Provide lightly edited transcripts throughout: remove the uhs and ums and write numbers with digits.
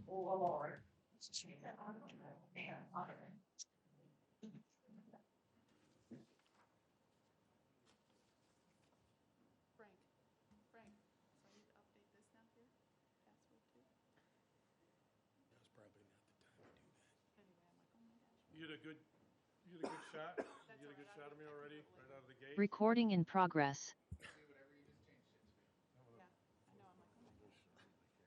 Lord, treat them honor and honor. Frank, so I need to update this now here, password too. That's probably not the time to do that. Anyway, I'm like, oh my gosh. You had a good shot? You get a good shot of me already, right out of the gate? Recording in progress. Yeah, I know, I'm like, oh my gosh. We can start early.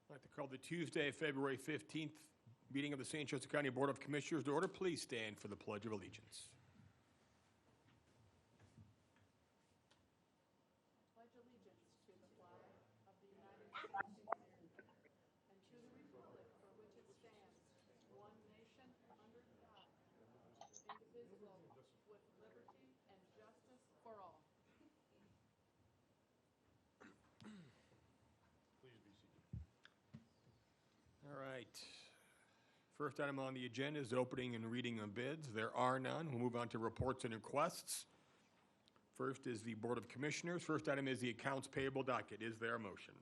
I'd like to call the Tuesday, February 15th meeting of the St. Joseph County Board of Commissioners to order. Please stand for the Pledge of Allegiance. Pledge allegiance to the flag of the United States of America and to the republic for which it stands, one nation under God, indivisible, with liberty and justice for all. Please be seated. All right. First item on the agenda is opening and reading of bids. There are none. We'll move on to reports and requests. First is the Board of Commissioners. First item is the accounts payable docket. Is there a motion?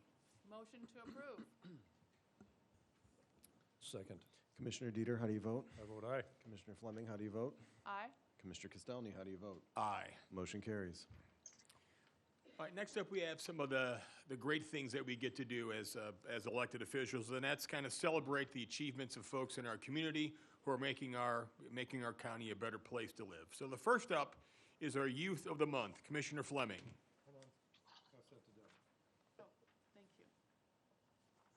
Motion to approve. Second. Commissioner Dieter, how do you vote? I vote aye. Commissioner Fleming, how do you vote? Aye. Commissioner Castelny, how do you vote? Aye. Motion carries. All right, next up, we have some of the great things that we get to do as elected officials, and that's kind of celebrate the achievements of folks in our community who are making our county a better place to live. So the first up is our Youth of the Month, Commissioner Fleming. Hold on. Pass that to Deb. Oh, thank you.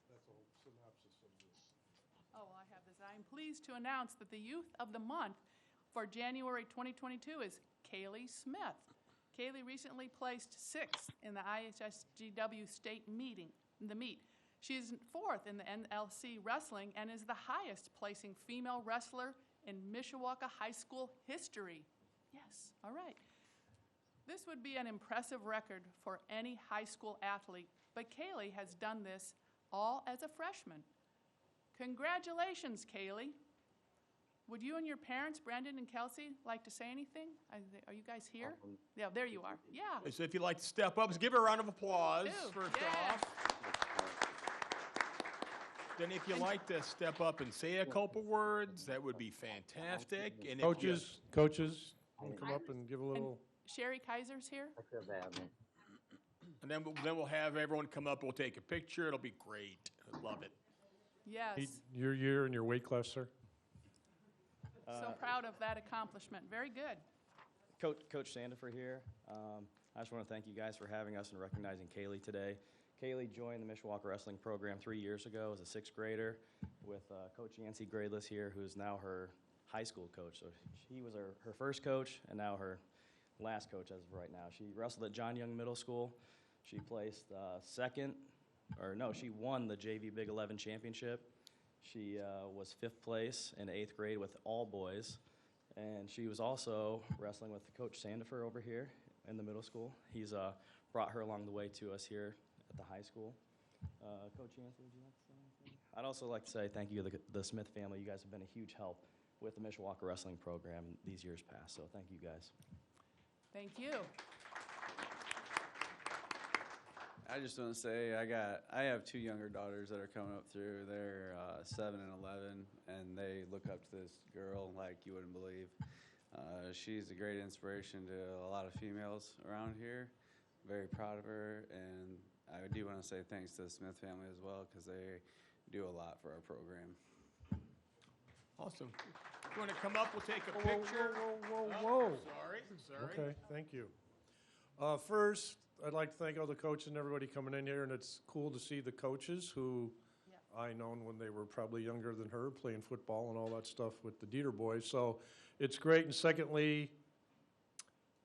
That's a whole synopsis of this. Oh, well, I have this. I am pleased to announce that the Youth of the Month for January 2022 is Kaylee Smith. Kaylee recently placed 6th in the IHSGW state meet. She is 4th in the NLC wrestling and is the highest placing female wrestler in Mishawaka High School history. Yes, all right. This would be an impressive record for any high school athlete, but Kaylee has done this all as a freshman. Congratulations, Kaylee. Would you and your parents, Brandon and Kelsey, like to say anything? Are you guys here? Yeah, there you are. Yeah. So if you'd like to step up, just give her a round of applause first Yeah. off. Then if you'd like to step up and say a couple words, that would be fantastic. And if Coaches, want to come up and give a little? Sherry Kaiser's here. And then we'll have everyone come up, we'll take a picture, it'll be great. I love it. Yes. Your year and your weight class, sir? So proud of that accomplishment. Very good. Coach Sandifer here. I just want to thank you guys for having us and recognizing Kaylee today. Kaylee joined the Mishawaka Wrestling program 3 years ago as a 6th grader with Coach Yancey Gradeless here, who's now her high school coach. So he was her first coach and now her last coach as of right now. She wrestled at John Young Middle School. She placed she won the JV Big 11 championship. She was 5th place in 8th grade with all boys. And she was also wrestling with Coach Sandifer over here in the middle school. He's brought her along the way to us here at the high school. Coach Yancey, would you like to say anything? I'd also like to say thank you to the Smith family. You guys have been a huge help with the Mishawaka Wrestling program these years past. So thank you guys. Thank you. I just want to say I have 2 younger daughters that are coming up through. They're 7 and 11, and they look up to this girl like you wouldn't believe. She's a great inspiration to a lot of females around here. Very proud of her, and I do want to say thanks to the Smith family as well because they do a lot for our program. Awesome. If you want to come up, we'll take a picture. Whoa. Sorry. Okay, thank you. First, I'd like to thank all the coaches and everybody coming in here, and it's cool to see the coaches who I known when they were probably younger than her, playing football and all that stuff with the Dieter boys. So it's great. And secondly,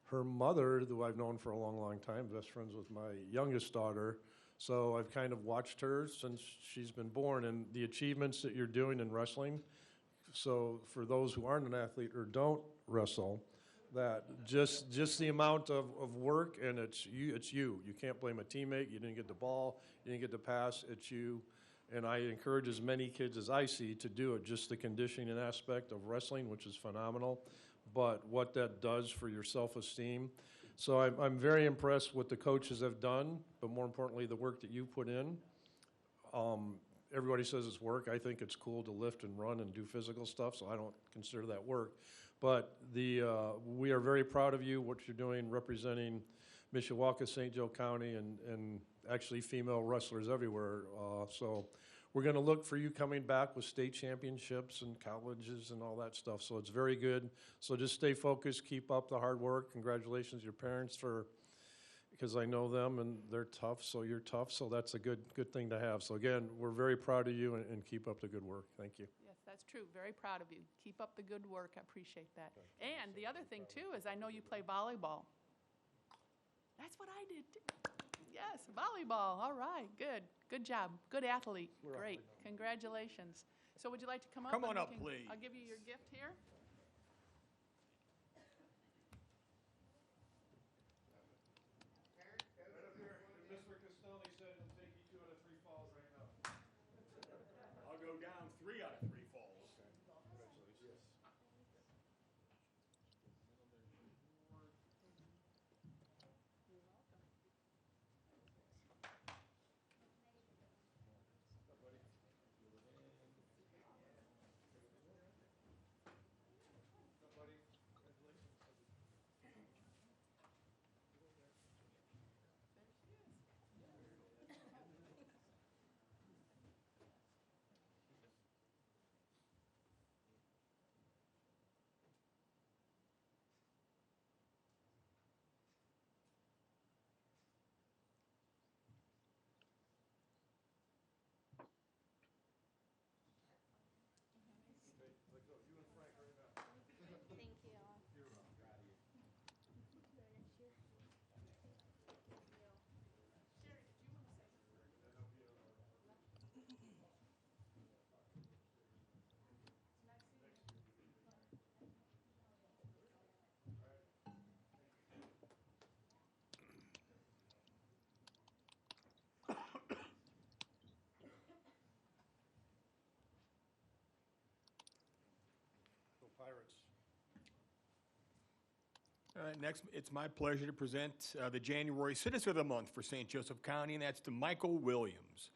her mother, who I've known for a long, long time, best friends with my youngest daughter. So I've kind of watched her since she's been born and the achievements that you're doing in wrestling. So for those who aren't an athlete or don't wrestle, that just the amount of work, and it's you. You can't blame a teammate. You didn't get the ball. You didn't get the pass. It's you. And I encourage as many kids as I see to do it, just the conditioning aspect of wrestling, which is phenomenal, but what that does for your self-esteem. So I'm very impressed what the coaches have done, but more importantly, the work that you put in. Everybody says it's work. I think it's cool to lift and run and do physical stuff, so I don't consider that work. But we are very proud of you, what you're doing, representing Mishawaka, St. Joe County, and actually female wrestlers everywhere. So we're going to look for you coming back with state championships and colleges and all that stuff. So it's very good. So just stay focused, keep up the hard work. Congratulations to your parents because I know them and they're tough, so you're tough. So that's a good thing to have. So again, we're very proud of you and keep up the good work. Thank you. Yes, that's true. Very proud of you. Keep up the good work. I appreciate that. And the other thing, too, is I know you play volleyball. That's what I did, too. Yes, volleyball. All right, good. Good job. Good athlete. Great. Congratulations. So would you like to come up? Come on and up, we can- please. I'll give you your gift here. Mr. Castelli said he'll take you 2 out of 3 falls right now. I'll go down 3 out of 3 falls. Congratulations. Pirates. All right, next, it's my pleasure to present the January Citizen of the Month for St. Joseph County, and that's to Michael Williams.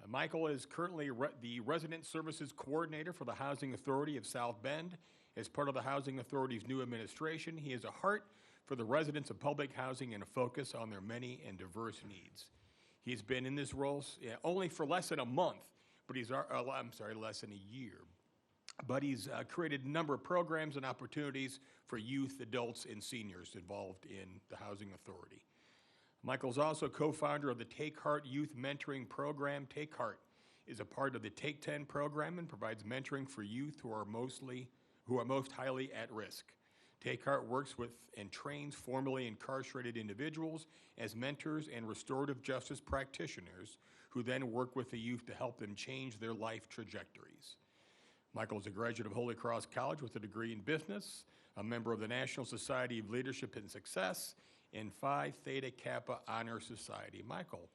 Michael is currently the Resident Services Coordinator for the Housing Authority of South Bend. As part of the Housing Authority's new administration, he has a heart for the residents of public housing and a focus on their many and diverse needs. He's been in this role only for less than a month, but less than a year. But he's created a number of programs and opportunities for youth, adults, and seniors involved in the Housing Authority. Michael's also co-founder of the Take Heart Youth Mentoring Program. Take Heart is a part of the Take 10 program and provides mentoring for youth who are most highly at risk. Take Heart works with and trains formerly incarcerated individuals as mentors and restorative justice practitioners who then work with the youth to help them change their life trajectories. Michael is a graduate of Holy Cross College with a degree in business, a member of the National Society of Leadership and Success, and Phi Theta Kappa Honor Society. Michael,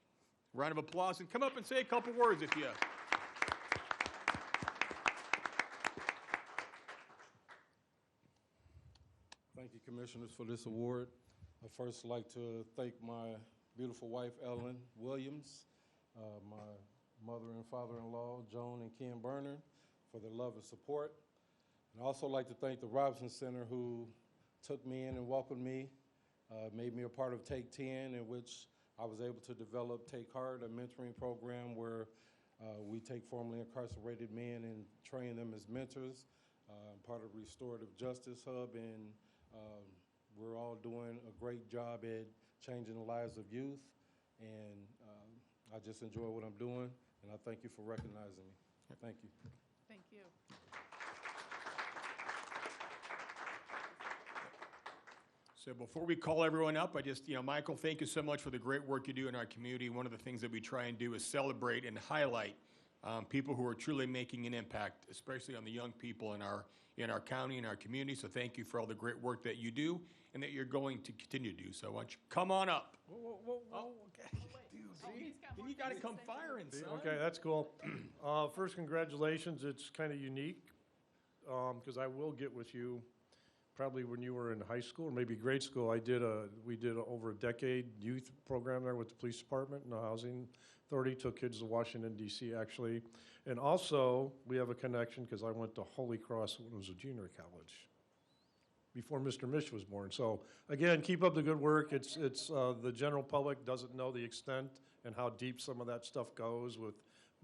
round of applause, and come up and say a couple words if you. Thank you, Commissioners, for this award. I'd first like to thank my beautiful wife, Ellen Williams, my mother and father-in-law, Joan and Ken Berner, for their love and support. And I'd also like to thank the Robinson Center, who took me in and welcomed me, made me a part of Take 10, in which I was able to develop Take Heart, a mentoring program where we take formerly incarcerated men and train them as mentors, part of Restorative Justice Hub, and we're all doing a great job at changing the lives of youth, and I just enjoy what I'm doing, and I thank you for recognizing me. Thank you. Thank you. So before we call everyone up, Michael, thank you so much for the great work you do in our community. One of the things that we try and do is celebrate and highlight people who are truly making an impact, especially on the young people in our county and our community. So thank you for all the great work that you do and that you're going to continue to do. So why don't you come on up? Whoa, okay. Then you got to come firing, son. Okay, that's cool. First, congratulations. It's kind of unique because I will get with you probably when you were in high school or maybe grade school. We did over a decade youth program there with the police department and the housing authority. Took kids to Washington D.C. actually, and also we have a connection because I went to Holy Cross when it was a junior college before Mr. Mish was born. So again, keep up the good work. It's the general public doesn't know the extent and how deep some of that stuff goes with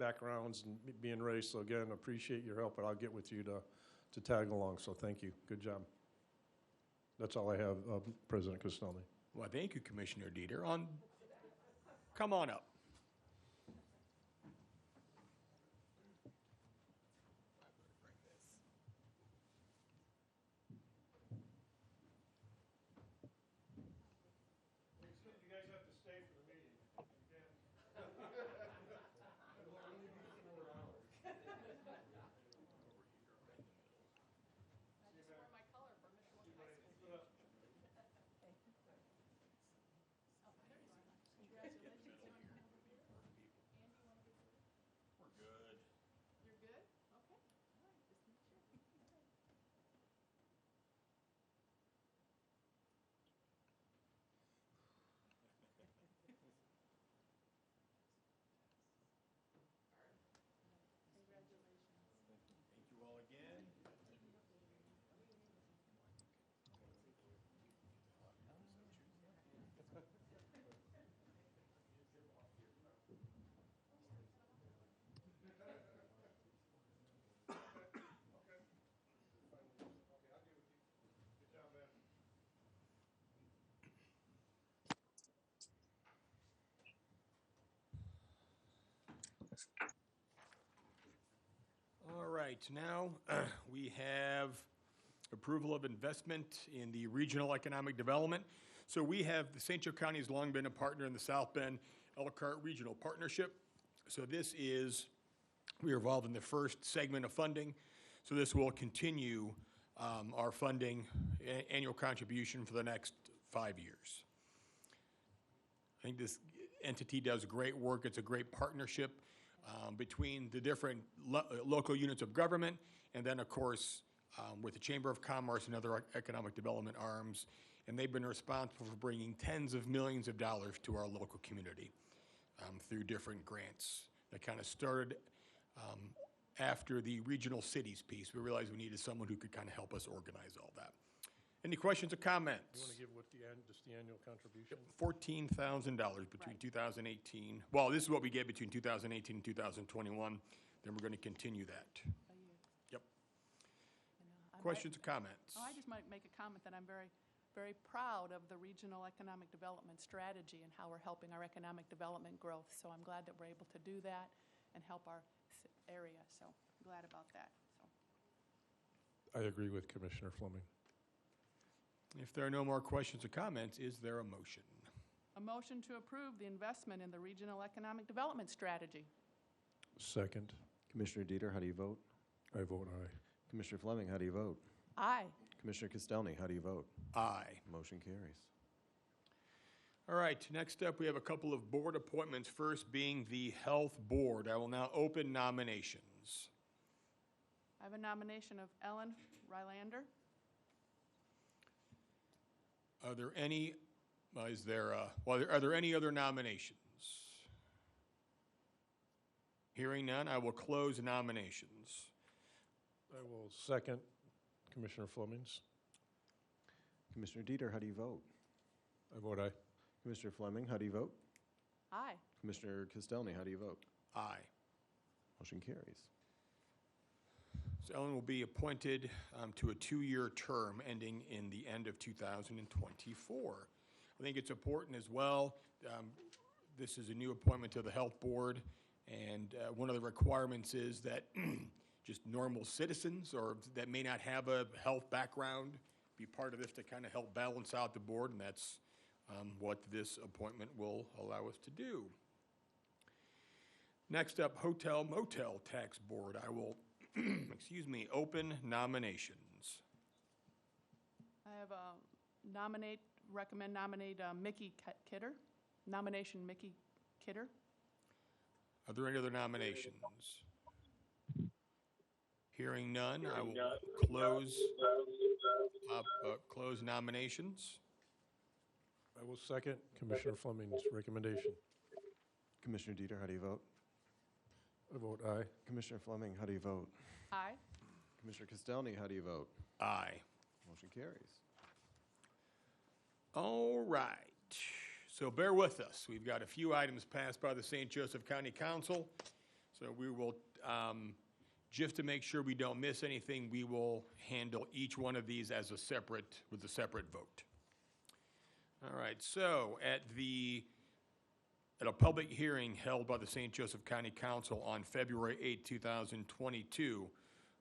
backgrounds and being raised. So again, appreciate your help, but I'll get with you to tag along. So thank you. Good job. That's all I have, President Castaldi. Well, thank you, Commissioner Dieter. Come on up. You guys have to stay for the meeting. You're good? Okay. All right, just make sure. Thank you all again. All right, now we have approval of investment in the regional economic development. So we have, the St. Joe County has long been a partner in the South Bend Elkhart Regional Partnership. So this is, we are involved in the first segment of funding. So this will continue our funding, annual contribution for the next 5 years. I think this entity does great work. It's a great partnership between the different local units of government, and then, of course, with the Chamber of Commerce and other economic development arms. And they've been responsible for bringing tens of millions of dollars to our local community through different grants. That kind of started after the regional cities piece. We realized we needed someone who could kind of help us organize all that. Any questions or comments? You want to give what just the annual contribution? $14,000 between 2018. Well, this is what we get between 2018 and 2021. Then we're going to continue that. Yep. Questions or comments? I just might make a comment that I'm very, very proud of the regional economic development strategy and how we're helping our economic development growth. So I'm glad that we're able to do that and help our area. So I'm glad about that. So. I agree with Commissioner Fleming. If there are no more questions or comments, is there a motion? A motion to approve the investment in the regional economic development strategy. Second. Commissioner Dieter, how do you vote? I vote aye. Commissioner Fleming, how do you vote? Aye. Commissioner Castelny, how do you vote? Aye. Motion carries. All right, next up, we have a couple of board appointments, first being the Health Board. I will now open nominations. I have a nomination of Ellen Rylander. Are there any, are there any other nominations? Hearing none, I will close nominations. I will second Commissioner Fleming's. Commissioner Dieter, how do you vote? I vote aye. Commissioner Fleming, how do you vote? Aye. Commissioner Castelny, how do you vote? Aye. Motion carries. So Ellen will be appointed to a 2-year term ending in the end of 2024. I think it's important as well. This is a new appointment to the Health Board, and one of the requirements is that just normal citizens or that may not have a health background be part of this to kind of help balance out the board, and that's what this appointment will allow us to do. Next up, Hotel Motel Tax Board. I will, excuse me, open nominations. I have recommend nominate Mickey Kidder. Nomination Mickey Kidder. Are there any other nominations? Hearing none, I will close nominations. I will second Commissioner Fleming's recommendation. Commissioner Dieter, how do you vote? I vote aye. Commissioner Fleming, how do you vote? Aye. Commissioner Castelny, how do you vote? Aye. Motion carries. All right. So bear with us. We've got a few items passed by the St. Joseph County Council. So we will, just to make sure we don't miss anything, we will handle each one of these as with a separate vote. All right. So at a public hearing held by the St. Joseph County Council on February 8, 2022,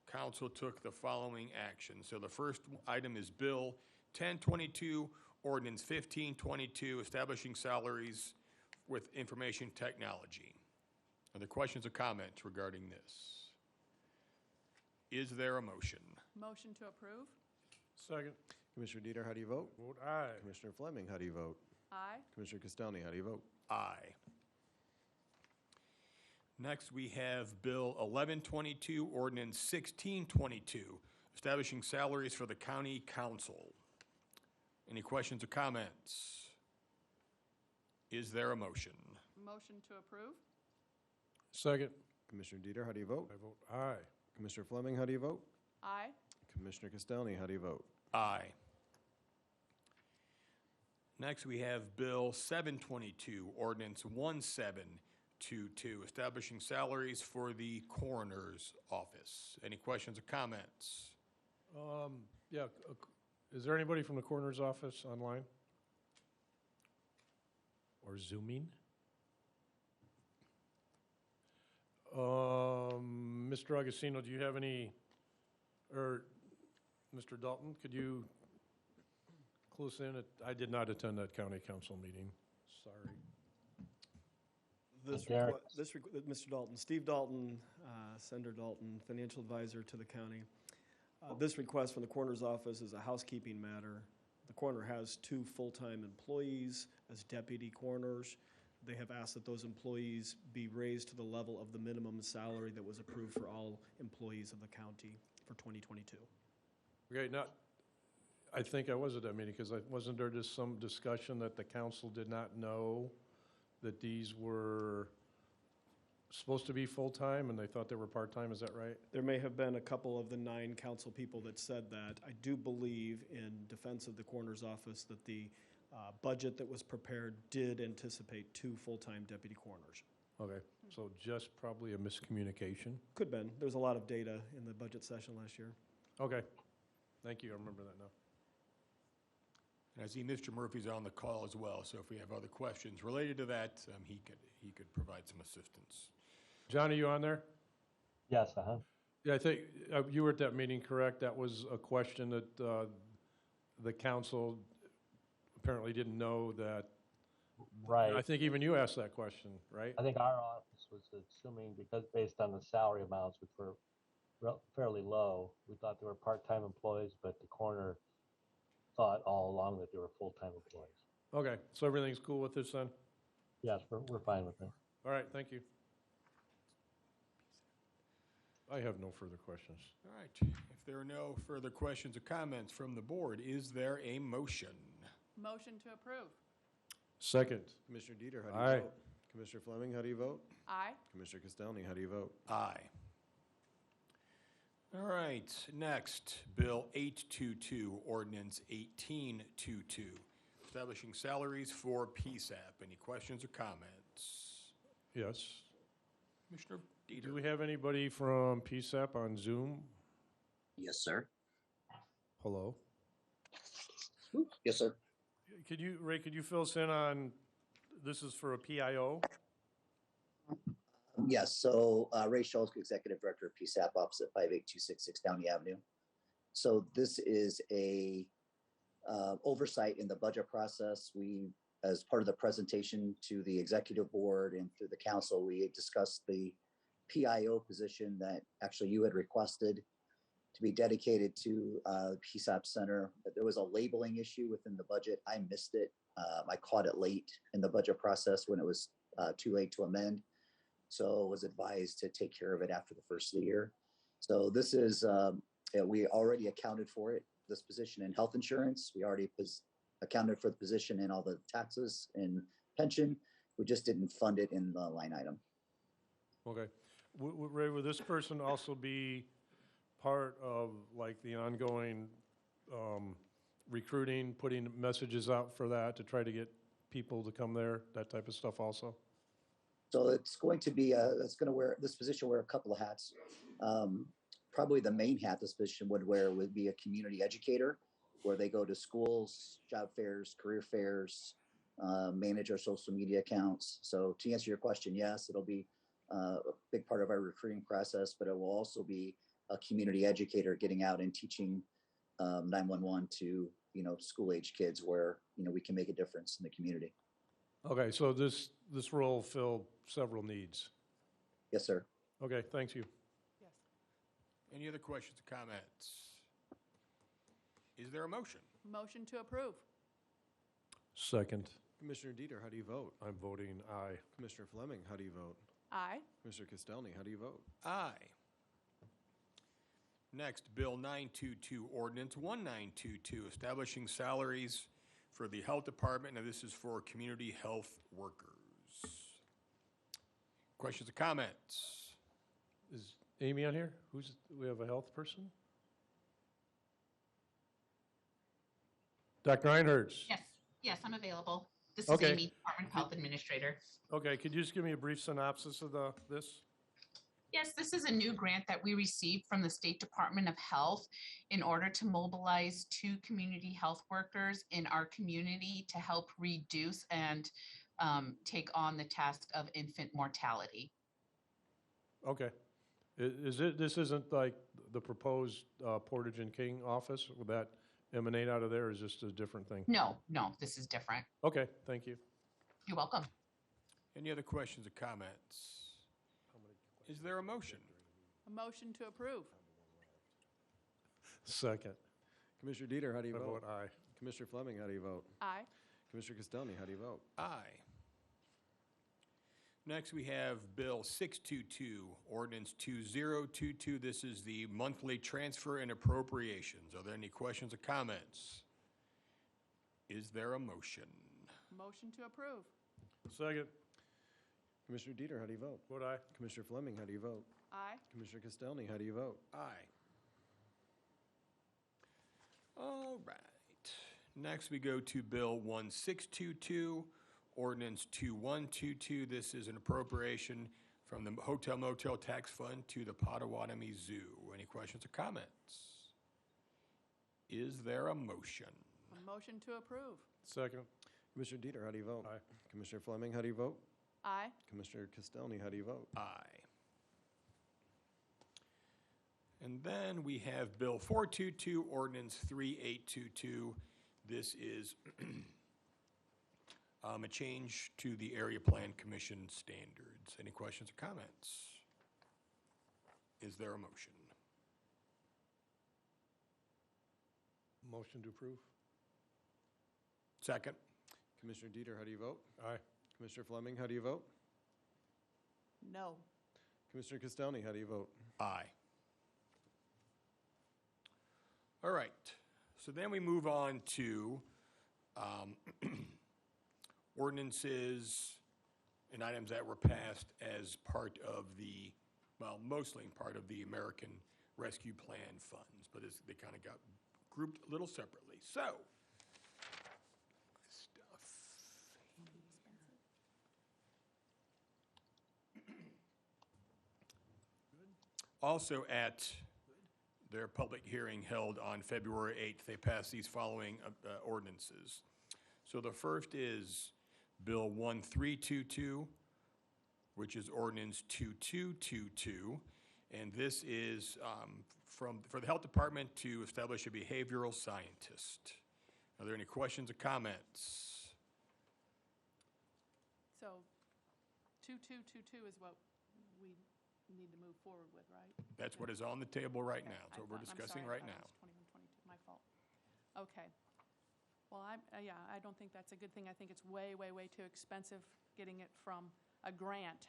Council took the following action. So the first item is Bill 1022, Ordinance 1522, establishing salaries with information technology. Are there questions or comments regarding this? Is there a motion? Motion to approve. Second. Commissioner Dieter, how do you vote? Vote aye. Commissioner Fleming, how do you vote? Aye. Commissioner Castelny, how do you vote? Aye. Next, we have Bill 1122, Ordinance 1622, establishing salaries for the county council. Any questions or comments? Is there a motion? Motion to approve. Second. Commissioner Dieter, how do you vote? I vote aye. Commissioner Fleming, how do you vote? Aye. Commissioner Castelny, how do you vote? Aye. Next, we have Bill 722, Ordinance 1722, establishing salaries for the coroner's office. Any questions or comments? Yeah, is there anybody from the coroner's office online? Or Zooming? Mr. Augustino, do you have any, or Mr. Dalton, could you clue us in? I did not attend that county council meeting. Sorry. Mr. Dalton, Steve Dalton, Senator Dalton, financial advisor to the county. This request from the coroner's office is a housekeeping matter. The coroner has 2 full-time employees as deputy coroners. They have asked that those employees be raised to the level of the minimum salary that was approved for all employees of the county for 2022. Okay, I think I was at that meeting, because wasn't there just some discussion that the council did not know that these were supposed to be full-time and they thought they were part-time? Is that right? There may have been a couple of the 9 council people that said that. I do believe, in defense of the coroner's office, that the budget that was prepared did anticipate 2 full-time deputy coroners. Okay, so just probably a miscommunication. Could have been. There's a lot of data in the budget session last year. Okay, thank you, I remember that now. And I see Mr. Murphy's on the call as well, so if we have other questions related to that, he could provide some assistance. John, are you on there? Yes, Yeah, I think you were at that meeting, correct? That was a question that the council apparently didn't know that. right. I think even you asked that question, right? I think our office was assuming, because based on the salary amounts, which were fairly low, we thought they were part-time employees, but the coroner thought all along that they were full-time employees. Okay, so everything's cool with this then? Yes, we're fine with it. All right, thank you. I have no further questions. All right. If there are no further questions or comments from the board, is there a motion? Motion to approve. Second. Commissioner Dieter, how do you Aye. vote? Commissioner Fleming, how do you vote? Aye. Commissioner Castelny, how do you vote? Aye. All right, next, Bill 822, Ordinance 1822, establishing salaries for PSAP. Any questions or comments? Yes. Commissioner Dieter. Do we have anybody from PSAP on Zoom? Yes, sir. Hello? Yes, sir. Ray, could you fill us in on, this is for a PIO? Yes, so Ray Schultz, Executive Director of PSAP, opposite 58266 Downey Avenue. So this is a oversight in the budget process. We as part of the presentation to the executive board and through the council, we discussed the PIO position that actually you had requested to be dedicated to PSAP Center. But there was a labeling issue within the budget. I missed it. I caught it late in the budget process when it was too late to amend. So was advised to take care of it after the first of the year. So this is, we already accounted for it, this position in health insurance. We already accounted for the position in all the taxes and pension. We just didn't fund it in the line item. Okay. Ray, will this person also be part of like the ongoing recruiting, putting messages out for that to try to get people to come there, that type of stuff also? So it's going to be, this position wear a couple of hats. Probably the main hat this position would wear would be a community educator, where they go to schools, job fairs, career fairs, manage our social media accounts. So to answer your question, yes, it'll be a big part of our recruiting process, but it will also be a community educator getting out and teaching 911 to, school age kids where, we can make a difference in the community. Okay, so this role will fill several needs. Yes, sir. Okay, thank you. Yes. Any other questions or comments? Is there a motion? Motion to approve. Second. Commissioner Dieter, how do you vote? I'm voting aye. Commissioner Fleming, how do you vote? Aye. Commissioner Castelny, how do you vote? Aye. Next, Bill 922, Ordinance 1922, establishing salaries for the Health Department, and this is for community health workers. Questions or comments? Is Amy on here? We have a health person? Dr. Einherz? Yes, I'm available. This is Okay. Amy, Department of Health Administrator. Okay, could you just give me a brief synopsis of this? Yes, this is a new grant that we received from the State Department of Health in order to mobilize 2 community health workers in our community to help reduce and take on the task of infant mortality. Okay. This isn't like the proposed Portage and King office? Will that emanate out of there, or is this a different thing? No, this is different. Okay, thank you. You're welcome. Any other questions or comments? Is there a motion? A motion to approve. Second. Commissioner Dieter, how do you I vote? vote aye. Commissioner Fleming, how do you vote? Aye. Commissioner Castelny, how do you vote? Aye. Next, we have Bill 622, Ordinance 2022. This is the monthly transfer and appropriations. Are there any questions or comments? Is there a motion? Motion to approve. Second. Commissioner Dieter, how do you vote? Vote aye. Commissioner Fleming, how do you vote? Aye. Commissioner Castelny, how do you vote? Aye. All right. Next, we go to Bill 1622, Ordinance 2122. This is an appropriation from the Hotel Motel Tax Fund to the Potawatomi Zoo. Any questions or comments? Is there a motion? A motion to approve. Second. Commissioner Dieter, how do you vote? Aye. Commissioner Fleming, how do you vote? Aye. Commissioner Castelny, how do you vote? Aye. And then we have Bill 422, Ordinance 3822. This is a change to the Area Plan Commission standards. Any questions or comments? Is there a motion? Motion to approve. Second. Commissioner Dieter, how do you vote? Aye. Commissioner Fleming, how do you vote? No. Commissioner Castelny, how do you vote? Aye. All right. So then we move on to ordinances and items that were passed as part of the, well, mostly part of the American Rescue Plan funds, but they kind of got grouped a little separately. So, stuff. Also at their public hearing held on February 8th, they passed these following ordinances. So the first is Bill 1322, which is Ordinance 2222, and this is for the Health Department to establish a behavioral scientist. Are there any questions or comments? 2222 is what we need to move forward with, right? That's what is on the table right Okay, now. That's I what we're thought- I'm discussing sorry, I right thought now. it was 2122, my fault. Okay. Well, yeah, I don't think that's a good thing. I think it's way, way, way too expensive getting it from a grant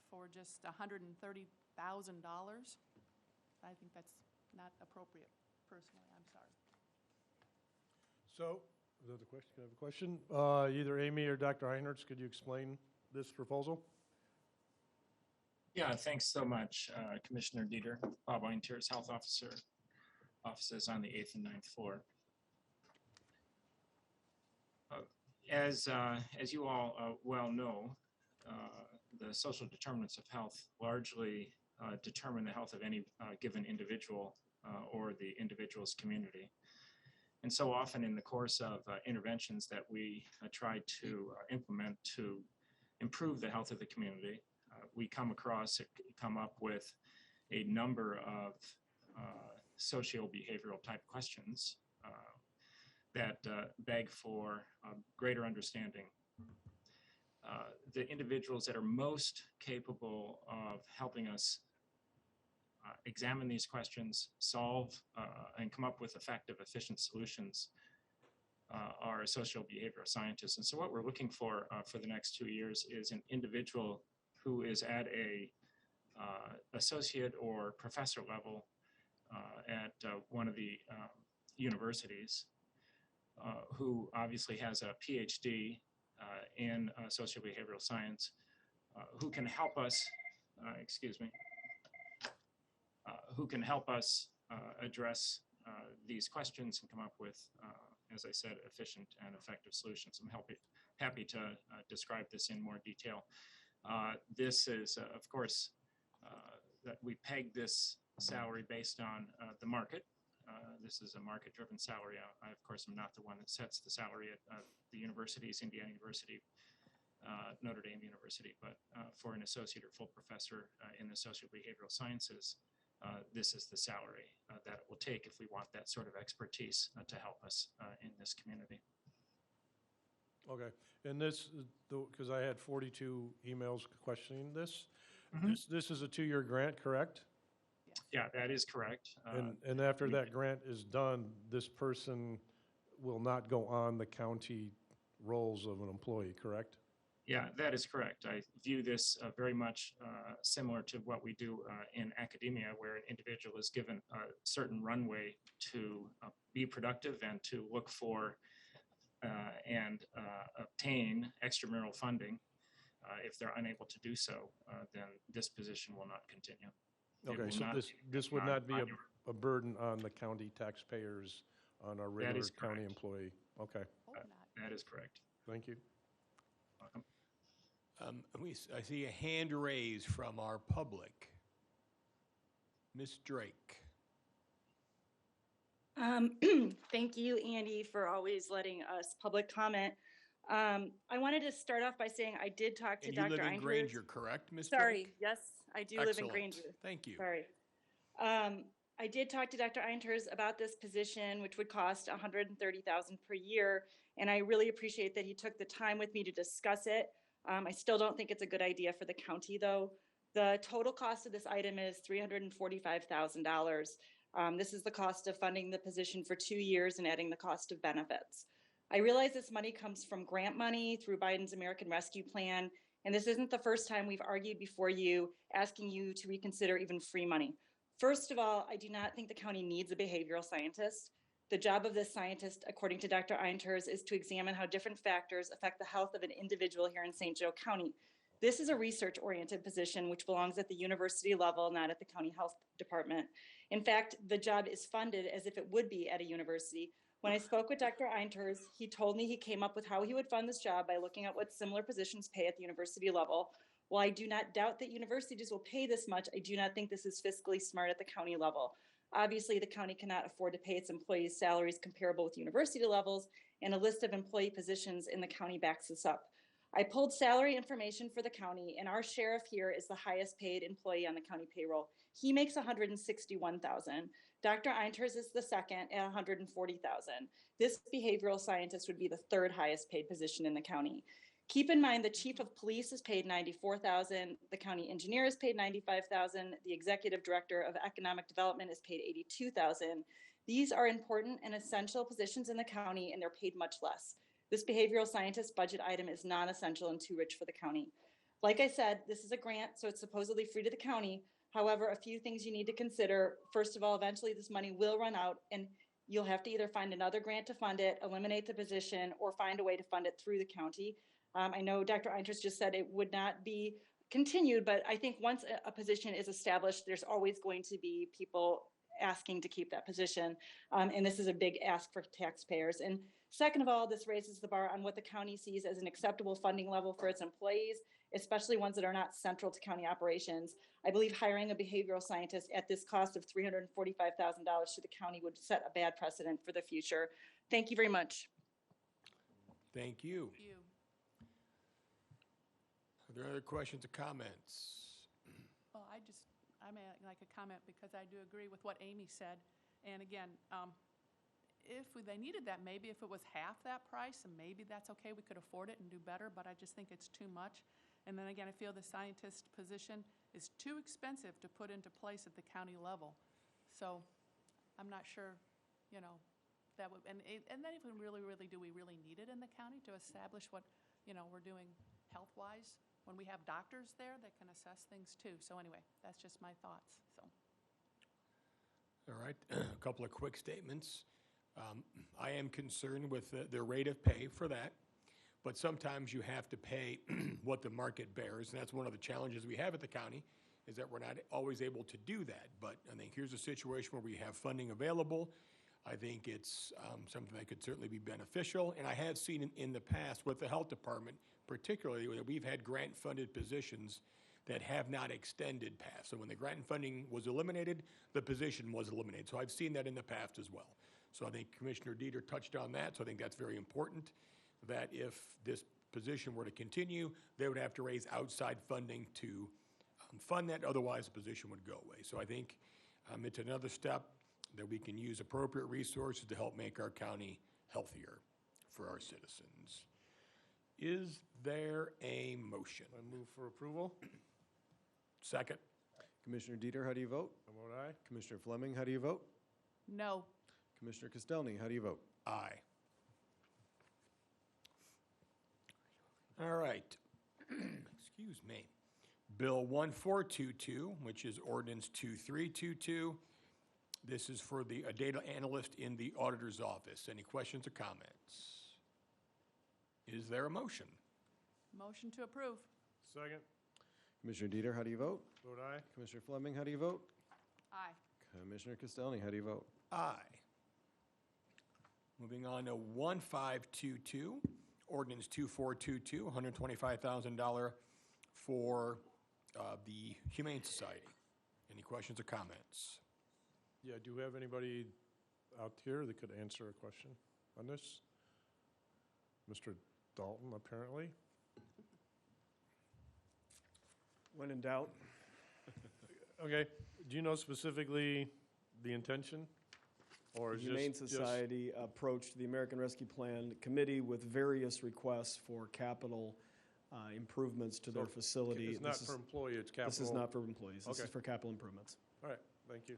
for just $130,000. I think that's not appropriate, personally. I'm sorry. So, is that the question? Can I have a question? Either Amy or Dr. Einherz, could you explain this proposal? Yeah, thanks so much, Commissioner Dieter. Bob Weinteers, Health Officer, offices on the 8th and 9th floor. As you all well know, the social determinants of health largely determine the health of any given individual or the individual's community. And so often in the course of interventions that we try to implement to improve the health of the community, we come up with a number of socio-behavioral type questions that beg for greater understanding. The individuals that are most capable of helping us examine these questions, solve and come up with effective, efficient solutions are social behavioral scientists. And so what we're looking for the next 2 years is an individual who is at a associate or professor level at one of the universities, who obviously has a PhD in social behavioral science, who can help us, who can help us address these questions and come up with, as I said, efficient and effective solutions. I'm happy to describe this in more detail. This is, of course, that we peg this salary based on the market. This is a market-driven salary. I, of course, am not the one that sets the salary at the universities, Indiana University, Notre Dame University, but for an associate or full professor in the social behavioral sciences, this is the salary that it will take if we want that sort of expertise to help us in this community. Okay, and this, because I had 42 emails questioning this, Mhm. this is a 2-year grant, correct? Yeah, that is correct. And after that grant is done, this person will not go on the county rolls of an employee, correct? Yeah, that is correct. I view this very much similar to what we do in academia, where an individual is given a certain runway to be productive and to look for and obtain extramural funding. If they're unable to do so, then this position will not continue. Okay, so this would not be a burden on the county taxpayers, on our regular county employee? Okay, That is correct. thank you. Welcome. I see a hand raised from our public. Ms. Drake. Thank you, Andy, for always letting us public comment. I wanted to start off by saying I did talk to And Dr. you live in Einherz. Granger, correct, Ms. Sorry, Drake? yes, I do live in Excellent. Granger. Thank you. Sorry. I did talk to Dr. Einherz about this position, which would cost $130,000 per year, and I really appreciate that he took the time with me to discuss it. I still don't think it's a good idea for the county, though. The total cost of this item is $345,000. This is the cost of funding the position for 2 years and adding the cost of benefits. I realize this money comes from grant money through Biden's American Rescue Plan, and this isn't the first time we've argued before you, asking you to reconsider even free money. First of all, I do not think the county needs a behavioral scientist. The job of this scientist, according to Dr. Einherz, is to examine how different factors affect the health of an individual here in St. Joe County. This is a research-oriented position which belongs at the university level, not at the county health department. In fact, the job is funded as if it would be at a university. When I spoke with Dr. Einherz, he told me he came up with how he would fund this job by looking at what similar positions pay at the university level. While I do not doubt that universities will pay this much, I do not think this is fiscally smart at the county level. Obviously, the county cannot afford to pay its employees salaries comparable with university levels, and a list of employee positions in the county backs this up. I pulled salary information for the county, and our sheriff here is the highest paid employee on the county payroll. He makes $161,000. Dr. Einherz is the second at $140,000. This behavioral scientist would be the third highest paid position in the county. Keep in mind, the chief of police is paid $94,000, the county engineer is paid $95,000, the executive director of economic development is paid $82,000. These are important and essential positions in the county, and they're paid much less. This behavioral scientist budget item is non-essential and too rich for the county. Like I said, this is a grant, so it's supposedly free to the county. However, a few things you need to consider. First of all, eventually this money will run out, and you'll have to either find another grant to fund it, eliminate the position, or find a way to fund it through the county. I know Dr. Einters just said it would not be continued, but I think once a position is established, there's always going to be people asking to keep that position. And this is a big ask for taxpayers. And second of all, this raises the bar on what the county sees as an acceptable funding level for its employees, especially ones that are not central to county operations. I believe hiring a behavioral scientist at this cost of $345,000 to the county would set a bad precedent for the future. Thank you very much. Thank you. Are there other questions or comments? Well, I may like a comment because I do agree with what Amy said. And again, if they needed that, maybe if it was half that price, and maybe that's okay, we could afford it and do better, but I just think it's too much. And then again, I feel the scientist position is too expensive to put into place at the county level. So I'm not sure, that would, and then even really do we really need it in the county to establish what, we're doing health-wise? When we have doctors there that can assess things too. So anyway, that's just my thoughts, so. All right, a couple of quick statements. I am concerned with the rate of pay for that, but sometimes you have to pay what the market bears, and that's one of the challenges we have at the county, is that we're not always able to do that. But I think here's a situation where we have funding available. I think it's something that could certainly be beneficial, and I have seen in the past with the health department, particularly, that we've had grant-funded positions that have not extended past. So when the grant funding was eliminated, the position was eliminated. So I've seen that in the past as well. So I think Commissioner Dieter touched on that, so I think that's very important, that if this position were to continue, they would have to raise outside funding to fund that, otherwise the position would go away. So I think it's another step that we can use appropriate resources to help make our county healthier for our citizens. Is there a motion? I move for approval. Second. Commissioner Dieter, how do you vote? How vote aye? Commissioner Fleming, how do you vote? No. Commissioner Castelny, how do you vote? Aye. All right. Excuse me. Bill 1422, which is Ordinance 2322. This is for a data analyst in the auditor's office. Any questions or comments? Is there a motion? Motion to approve. Second. Commissioner Dieter, how do you vote? Vote aye. Commissioner Fleming, how do you vote? Aye. Commissioner Castelny, how do you vote? Aye. Moving on to 1522, Ordinance 2422, $125,000 for the Humane Society. Any questions or comments? Yeah, do we have anybody out here that could answer a question on this? Mr. Dalton, apparently. When in doubt. Okay, do you know specifically the intention? Or is The Humane just Society approached the American Rescue Plan Committee with various requests for capital improvements to their facility. It's not for employee, it's capital? This is not for employees. This is Okay. for capital improvements. All right, thank you.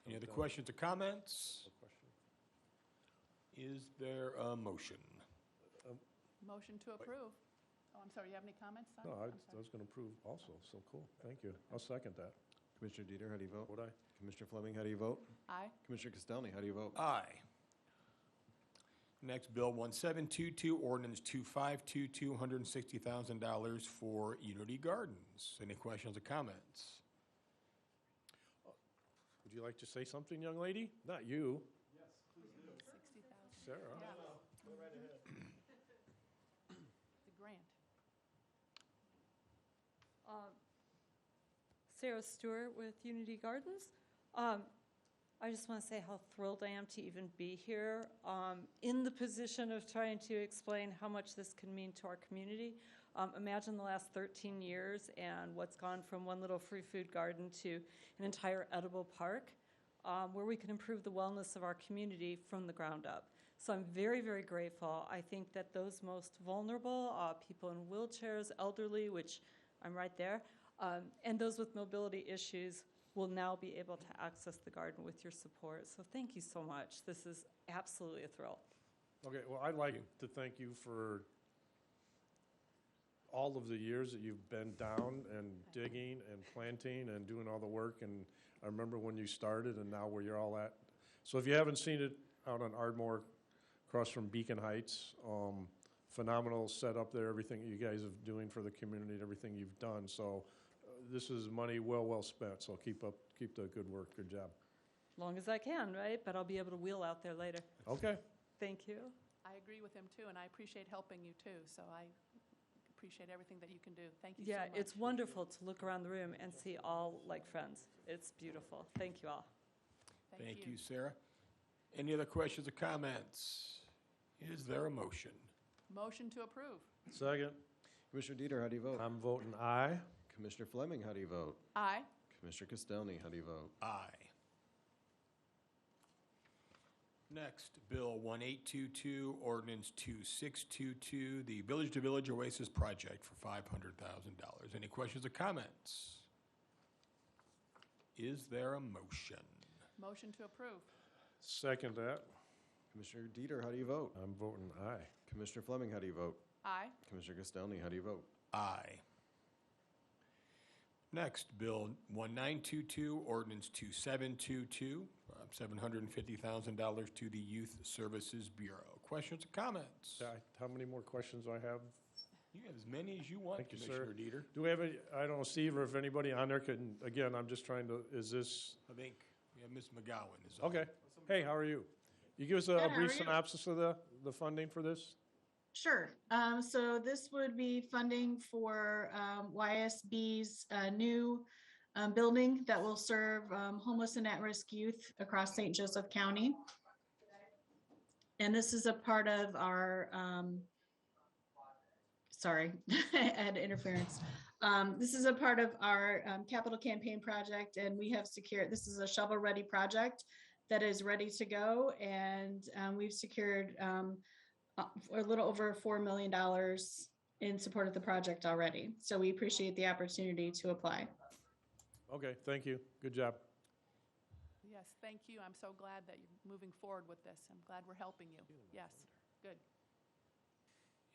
Any other questions or comments? Is there a motion? Motion to approve. Oh, I'm sorry, you have any comments, Don? No, I I'm sorry. was going to approve also, so cool, thank you. I'll second that. Commissioner Dieter, how do you vote? Vote aye. Commissioner Fleming, how do you vote? Aye. Commissioner Castelny, how do you vote? Aye. Next, Bill 1722, Ordinance 2522, $160,000 for Unity Gardens. Any questions or comments? Would you like to say something, young lady? Not you. Yes, please do. 60,000. Sarah. Yeah. Go right ahead. The grant. Sarah Stewart with Unity Gardens. I just want to say how thrilled I am to even be here in the position of trying to explain how much this can mean to our community. Imagine the last 13 years and what's gone from one little free food garden to an entire edible park where we can improve the wellness of our community from the ground up. So I'm very, very grateful. I think that those most vulnerable, people in wheelchairs, elderly, which I'm right there, and those with mobility issues will now be able to access the garden with your support. So thank you so much. This is absolutely a thrill. Okay, well, I'd like to thank you for all of the years that you've been down and digging and planting and doing all the work. And I remember when you started and now where you're all at. So if you haven't seen it out on Ardmore, across from Beacon Heights, phenomenal setup there, everything you guys are doing for the community, everything you've done. So this is money well spent. So keep the good work. Good job. Long as I can, right? But I'll be able to wheel out there later. Okay. Thank you. I agree with him too, and I appreciate helping you too. So I appreciate everything that you can do. Thank you so much. Yeah, it's wonderful to look around the room and see all like friends. It's beautiful. Thank you all. Thank you, Sarah. Any other questions or comments? Is there a motion? Motion to approve. Second. Commissioner Dieter, how do you vote? I'm voting aye. Commissioner Fleming, how do you vote? Aye. Commissioner Castelny, how do you vote? Aye. Next, Bill 1822, Ordinance 2622, the Village to Village Oasis Project for $500,000. Any questions or comments? Is there a motion? Motion to approve. Second that. Commissioner Dieter, how do you vote? I'm voting aye. Commissioner Fleming, how do you vote? Aye. Commissioner Castelny, how do you vote? Aye. Next, Bill 1922, Ordinance 2722, $750,000 to the Youth Services Bureau. Questions or comments? How many more questions do I have? You have as many as you want, Thank you, Commissioner sir. Dieter. Do we have I don't know, Steve, or if anybody on there can, again, I'm just trying to, is this? I think we have Ms. McGowan is on. Okay. Hey, how are you? You give us a brief synopsis of the funding for this? Sure. So this would be funding for YSB's new building that will serve homeless and at-risk youth across St. Joseph County. And this is a part of our, sorry, I had interference. This is a part of our capital campaign project, and we have secured, this is a shovel-ready project that is ready to go, and we've secured a little over $4 million in support of the project already. So we appreciate the opportunity to apply. Okay, thank you. Good job. Yes, thank you. I'm so glad that you're moving forward with this. I'm glad we're helping you. Yes, good.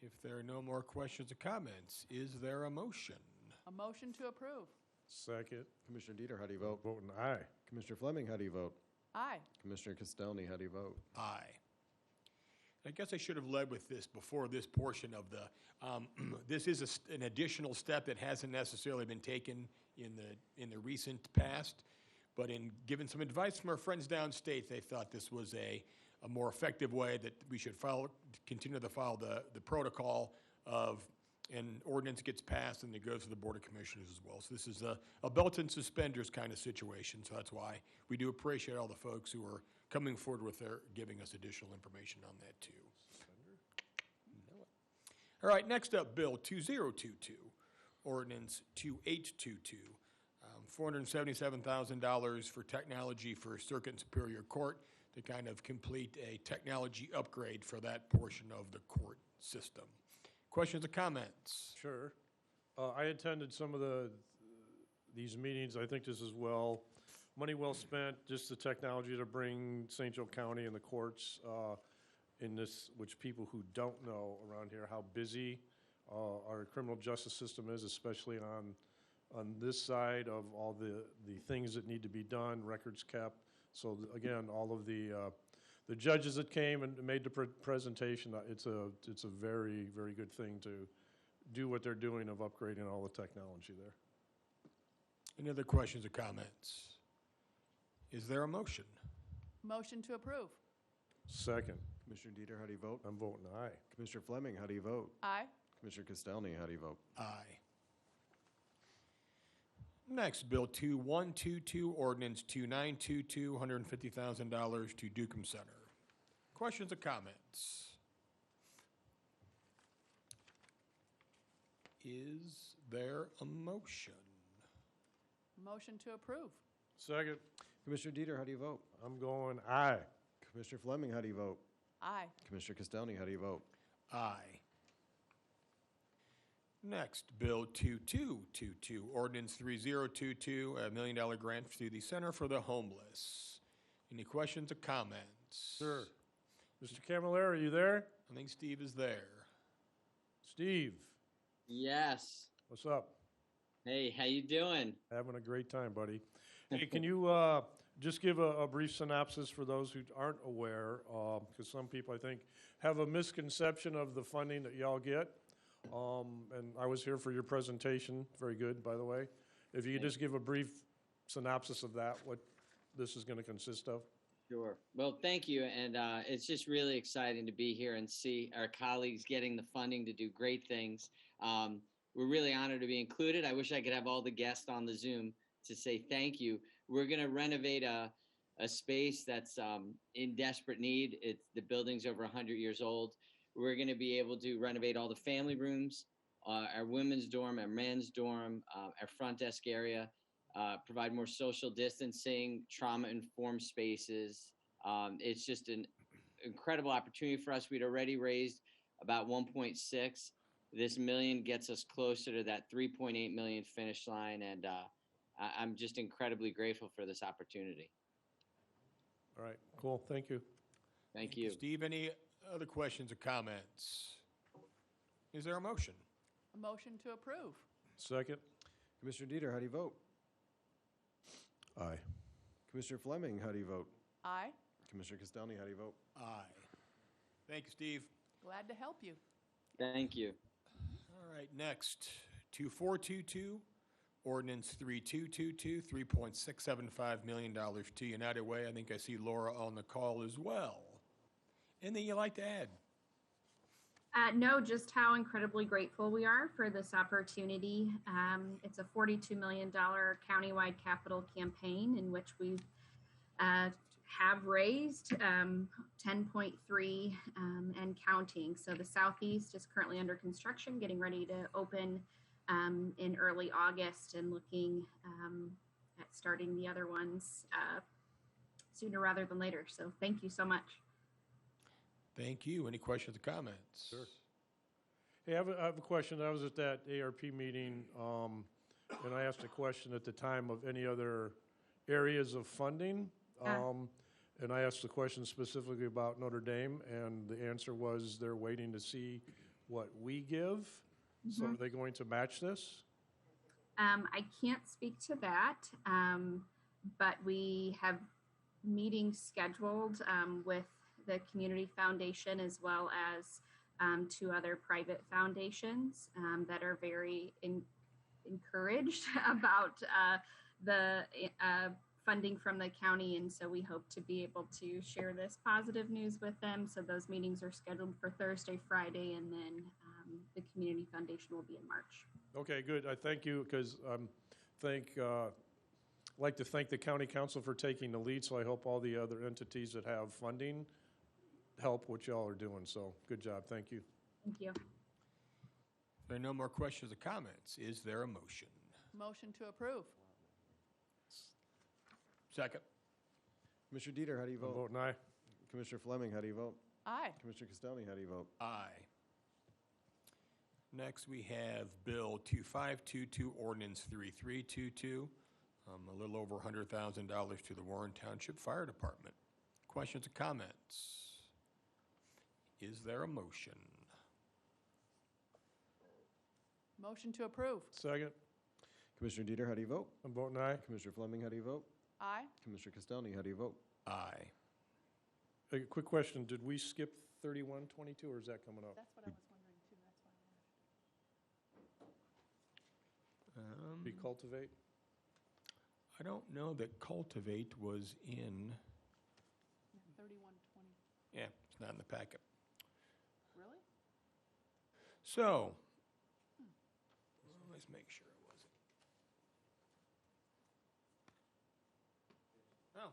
If there are no more questions or comments, is there a motion? A motion to approve. Second. Commissioner Dieter, how do you vote? Voting aye. Commissioner Fleming, how do you vote? Aye. Commissioner Castelny, how do you vote? Aye. I guess I should have led with this before this portion of the, this is an additional step that hasn't necessarily been taken in the recent past, but in giving some advice from our friends downstate, they thought this was a more effective way that we should continue to follow the protocol of an ordinance gets passed and it goes to the Board of Commissioners as well. So this is a belt and suspenders kind of situation. So that's why we do appreciate all the folks who are coming forward with giving us additional information on that too. All right, next up, Bill 2022, Ordinance 2822, $477,000 for technology for Circuit and Superior Court to kind of complete a technology upgrade for that portion of the court system. Questions or comments? Sure. I attended some of these meetings. I think this is money well spent, just the technology to bring St. Joe County and the courts in this, which people who don't know around here, how busy our criminal justice system is, especially on this side of all the things that need to be done, records kept. So again, all of the judges that came and made the presentation, it's a very, very good thing to do what they're doing of upgrading all the technology there. Any other questions or comments? Is there a motion? Motion to approve. Second. Commissioner Dieter, how do you vote? I'm voting aye. Commissioner Fleming, how do you vote? Aye. Commissioner Castelny, how do you vote? Aye. Next, Bill 2122, Ordinance 2922, $150,000 to Dukem Center. Questions or comments? Is there a motion? Motion to approve. Second. Commissioner Dieter, how do you vote? I'm going aye. Commissioner Fleming, how do you vote? Aye. Commissioner Castelny, how do you vote? Aye. Next, Bill 2222, Ordinance 3022, $1 million grant to the Center for the Homeless. Any questions or comments? Sir. Mr. Camilleri, are you there? I think Steve is there. Steve, Yes. what's up? Hey, how you doing? Having a great time, buddy. Hey, can you just give a brief synopsis for those who aren't aware? Because some people, I think, have a misconception of the funding that y'all get. And I was here for your presentation. Very good, by the way. If you could just give a brief synopsis of that, what this is going to consist of. Sure. Well, thank you. And it's just really exciting to be here and see our colleagues getting the funding to do great things. We're really honored to be included. I wish I could have all the guests on the Zoom to say thank you. We're going to renovate a space that's in desperate need. The building's over 100 years old. We're going to be able to renovate all the family rooms, our women's dorm, our men's dorm, our front desk area, provide more social distancing, trauma-informed spaces. It's just an incredible opportunity for us. We'd already raised about 1.6. This million gets us closer to that 3.8 million finish line, and I'm just incredibly grateful for this opportunity. All right, cool. Thank you. Thank you. Steve, any other questions or comments? Is there a motion? A motion to approve. Second. Commissioner Dieter, how do you vote? Aye. Commissioner Fleming, how do you vote? Aye. Commissioner Castelny, how do you vote? Aye. Thank you, Steve. Glad to help you. Thank you. All right, next, 2422, Ordinance 3222, $3.675 million to United Way. I think I see Laura on the call as well. Anything you'd like to add? No, just how incredibly grateful we are for this opportunity. It's a $42 million countywide capital campaign in which we have raised 10.3 and counting. So the Southeast is currently under construction, getting ready to open in early August, and looking at starting the other ones sooner rather than later. So thank you so much. Thank you. Any questions or comments? Sure. Hey, I have a question. I was at that ARP meeting, and I asked a question at the time of any other areas of funding. And I asked the question specifically about Notre Dame, and the answer was they're waiting to see what we give. So are they going to match this? I can't speak to that, but we have meetings scheduled with the Community Foundation as well as 2 other private foundations that are very encouraged about the funding from the county. And so we hope to be able to share this positive news with them. So those meetings are scheduled for Thursday, Friday, and then the Community Foundation will be in March. Okay, good. I thank you because I'd like to thank the county council for taking the lead. So I hope all the other entities that have funding help what y'all are doing. So good job. Thank you. Thank you. If there are no more questions or comments, is there a motion? Motion to approve. Second. Commissioner Dieter, how do you vote? I'm voting aye. Commissioner Fleming, how do you vote? Aye. Commissioner Castelny, how do you vote? Aye. Next, we have Bill 2522, Ordinance 3322, a little over $100,000 to the Warren Township Fire Department. Questions or comments? Is there a motion? Motion to approve. Second. Commissioner Dieter, how do you vote? I'm voting aye. Commissioner Fleming, how do you vote? Aye. Commissioner Castelny, how do you vote? Aye. A quick question. Did we skip 3122 or is that coming up? That's what I was wondering too. That's why I asked. Be cultivate? I don't know that cultivate was in. 3120. Yeah, it's not in the packet. Really? So, let's make sure it wasn't. Oh,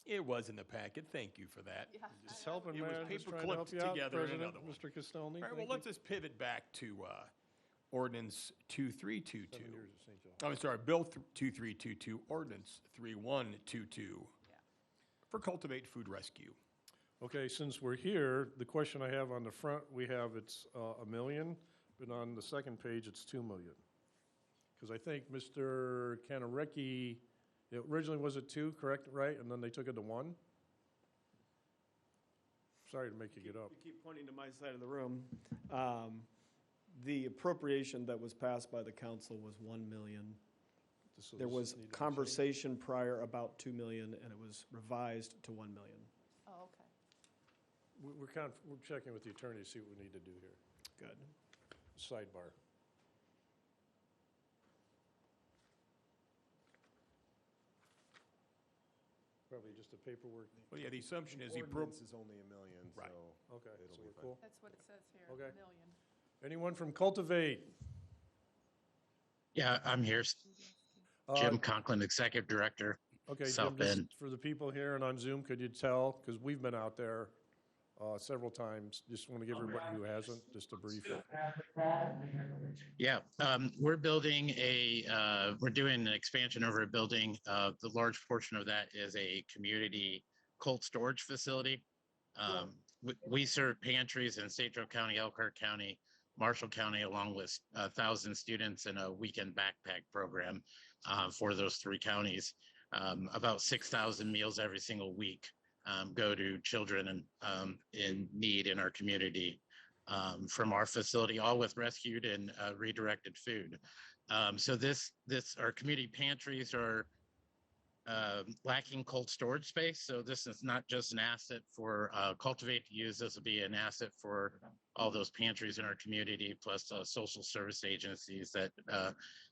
it was in the packet. Thank you for that. Yeah. Just helping, It man. was Just paper trying to help clipped you out, together in President, another one. Mr. Castelny. All right, well, Thank let's you. just pivot back to Ordinance 2322. 7 years at St. Joe. I'm sorry, Bill 2322, Ordinance 3122 for Cultivate Food Rescue. Okay, since we're here, the question I have on the front, we have it's $1 million, but on the second page, it's $2 million. Because I think Mr. Kanarecki, originally was it 2, correct, right? And then they took it to 1? Sorry to make you get up. You keep pointing to my side of the room. The appropriation that was passed by the council was 1 million. So There this was needed to be conversation prior about 2 million, and it was revised to 1 million. Oh, okay. We're checking with the attorney to see what we need to do here. Good. Sidebar. Probably just a paperwork. Well, yeah, the assumption is the Ordinance is only $1 million, so. Right. Okay, it'll so be we're fine. cool. That's what it says here, Okay. a million. Anyone from Cultivate? Yeah, I'm here. Jim Conklin, Executive Director, Okay, South Jim, just Bend. for the people here and on Zoom, could you tell, because we've been out there several times, just want to give everybody who hasn't, just a brief. Yeah, we're building we're doing an expansion over a building. The large portion of that is a community cold storage facility. We serve pantries in St. Joe County, Elkhart County, Marshall County, along with 1,000 students in a weekend backpack program for those 3 counties. About 6,000 meals every single week go to children in need in our community from our facility, all with rescued and redirected food. So our community pantries are lacking cold storage space. So this is not just an asset for Cultivate to use. This will be an asset for all those pantries in our community, plus social service agencies that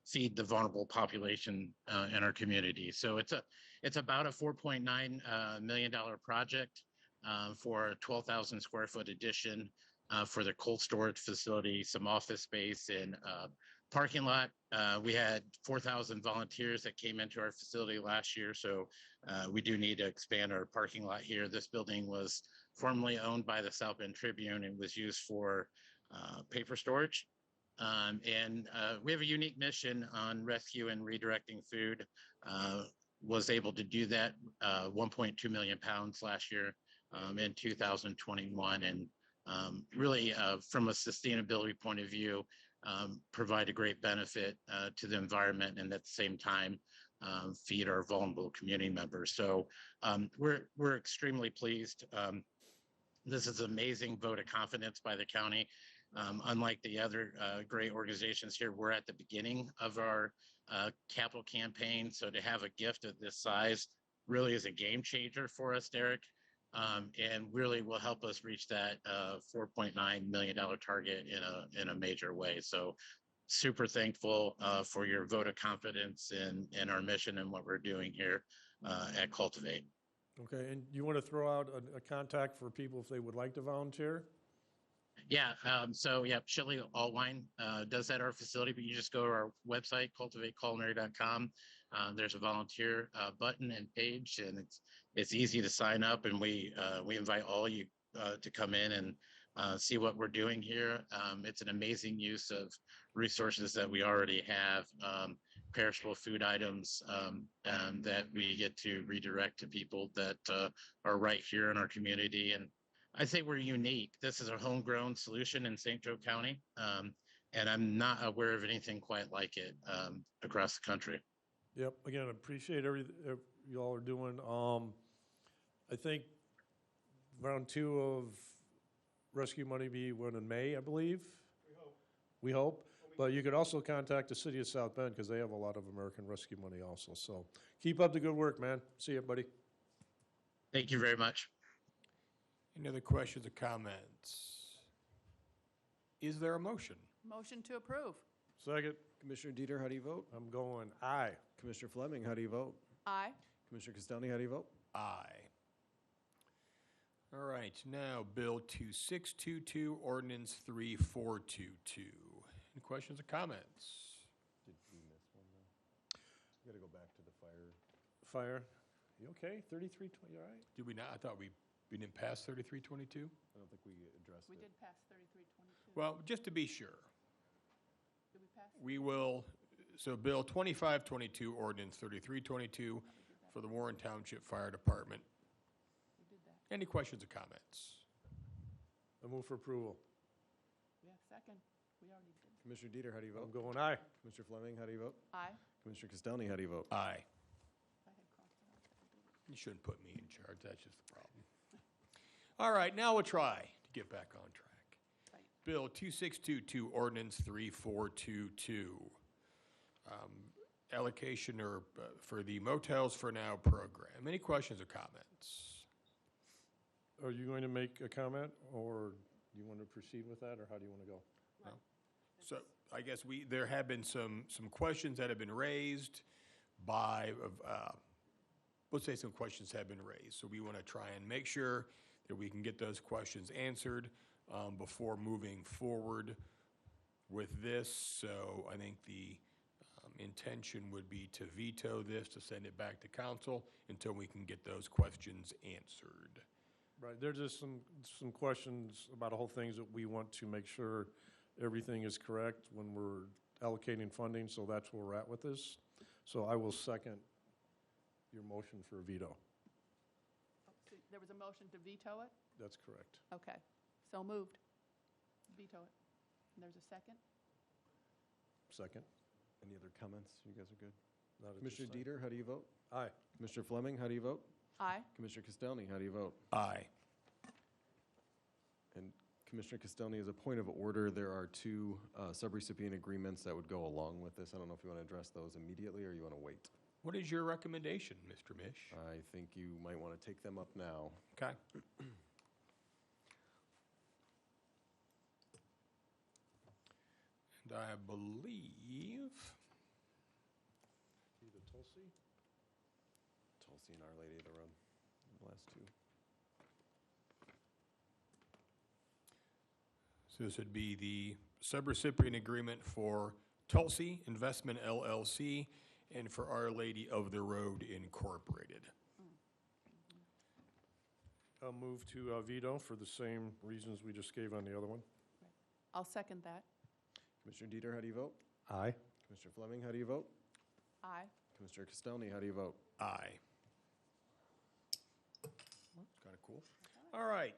feed the vulnerable population in our community. So it's about a $4.9 million project for a 12,000 square foot addition for the cold storage facility, some office space, and parking lot. We had 4,000 volunteers that came into our facility last year, so we do need to expand our parking lot here. This building was formerly owned by the South Bend Tribune and was used for paper storage. And we have a unique mission on rescue and redirecting food. Was able to do that 1.2 million pounds last year in 2021. And really, from a sustainability point of view, provide a great benefit to the environment and at the same time feed our vulnerable community members. So we're extremely pleased. This is an amazing vote of confidence by the county. Unlike the other great organizations here, we're at the beginning of our capital campaign. So to have a gift of this size really is a game changer for us, Derek, and really will help us reach that $4.9 million target in a major way. So super thankful for your vote of confidence in our mission and what we're doing here at Cultivate. Okay, and you want to throw out a contact for people if they would like to volunteer? Yeah, so yeah, Chili All Wine does that at our facility, but you just go to our website, cultivateculinary.com. There's a volunteer button and page, and it's easy to sign up, and we invite all you to come in and see what we're doing here. It's an amazing use of resources that we already have, perishable food items that we get to redirect to people that are right here in our community. And I say we're unique. This is a homegrown solution in St. Joe County, and I'm not aware of anything quite like it across the country. Yep, again, I appreciate everything you all are doing. I think round 2 of rescue money be one in May, I believe. We hope. But you could also contact the city of South Bend because they have a lot of American Rescue money also. So keep up the good work, man. See you, buddy. Thank you very much. Any other questions or comments? Is there a motion? Motion to approve. Second. Commissioner Dieter, how do you vote? I'm going aye. Commissioner Fleming, how do you vote? Aye. Commissioner Castelny, how do you vote? Aye. All right, now Bill 2622, Ordinance 3422. Any questions or comments? Did we miss one though? We got to go back to the fire. Fire. You okay? 3320, you all right? Did we not? I thought we didn't pass 3322. I don't think we addressed We it. did pass 3322. Well, just to be sure, Did we pass? we will, so Bill 2522, Ordinance 3322 for the Warren Township Fire Department. We did that. Any questions or comments? I move for approval. Yeah, second. We already did. Commissioner Dieter, how do you vote? I'm going aye. Commissioner Fleming, how do you vote? Aye. Commissioner Castelny, how do you vote? Aye. I had crossed it out. You shouldn't put me in charge. That's just the problem. All right, now we'll try to get back on track. Right. Bill 2622, Ordinance 3422. Allocation or for the Motels for Now program. Any questions or comments? Are you going to make a comment, or do you want to proceed with that, or how do you want to go? No? So I guess there have been some questions that have been raised by, let's say some questions have been raised. So we want to try and make sure that we can get those questions answered before moving forward with this. So I think the intention would be to veto this, to send it back to council until we can get those questions answered. Right, there's just some questions about a whole things that we want to make sure everything is correct when we're allocating funding, so that's where we're at with this. So I will second your motion for a veto. Oh, so there was a motion to veto it? That's correct. Okay, so moved. Veto it. And there's a second? Second. Any other comments? You guys are good? Not at this Commissioner time. Dieter, how do you vote? Aye. Commissioner Fleming, how do you vote? Aye. Commissioner Castelny, how do you vote? Aye. And Commissioner Castelny, as a point of order, there are two sub-recipient agreements that would go along with this. I don't know if you want to address those immediately or you want to wait. What is your recommendation, Mr. Mish? I think you might want to take them up now. Okay. And I believe Either Tulsi? Tulsi and Our Lady of the Road, the last two. so this would be the subrecipient agreement for Tulsi Investment LLC and for Our Lady of the Road Incorporated. I'll move to veto for the same reasons we just gave on the other one. I'll second that. Commissioner Dieter, how do you vote? Aye. Commissioner Fleming, how do you vote? Aye. Commissioner Castelny, how do you vote? Aye. Kind of cool. All right.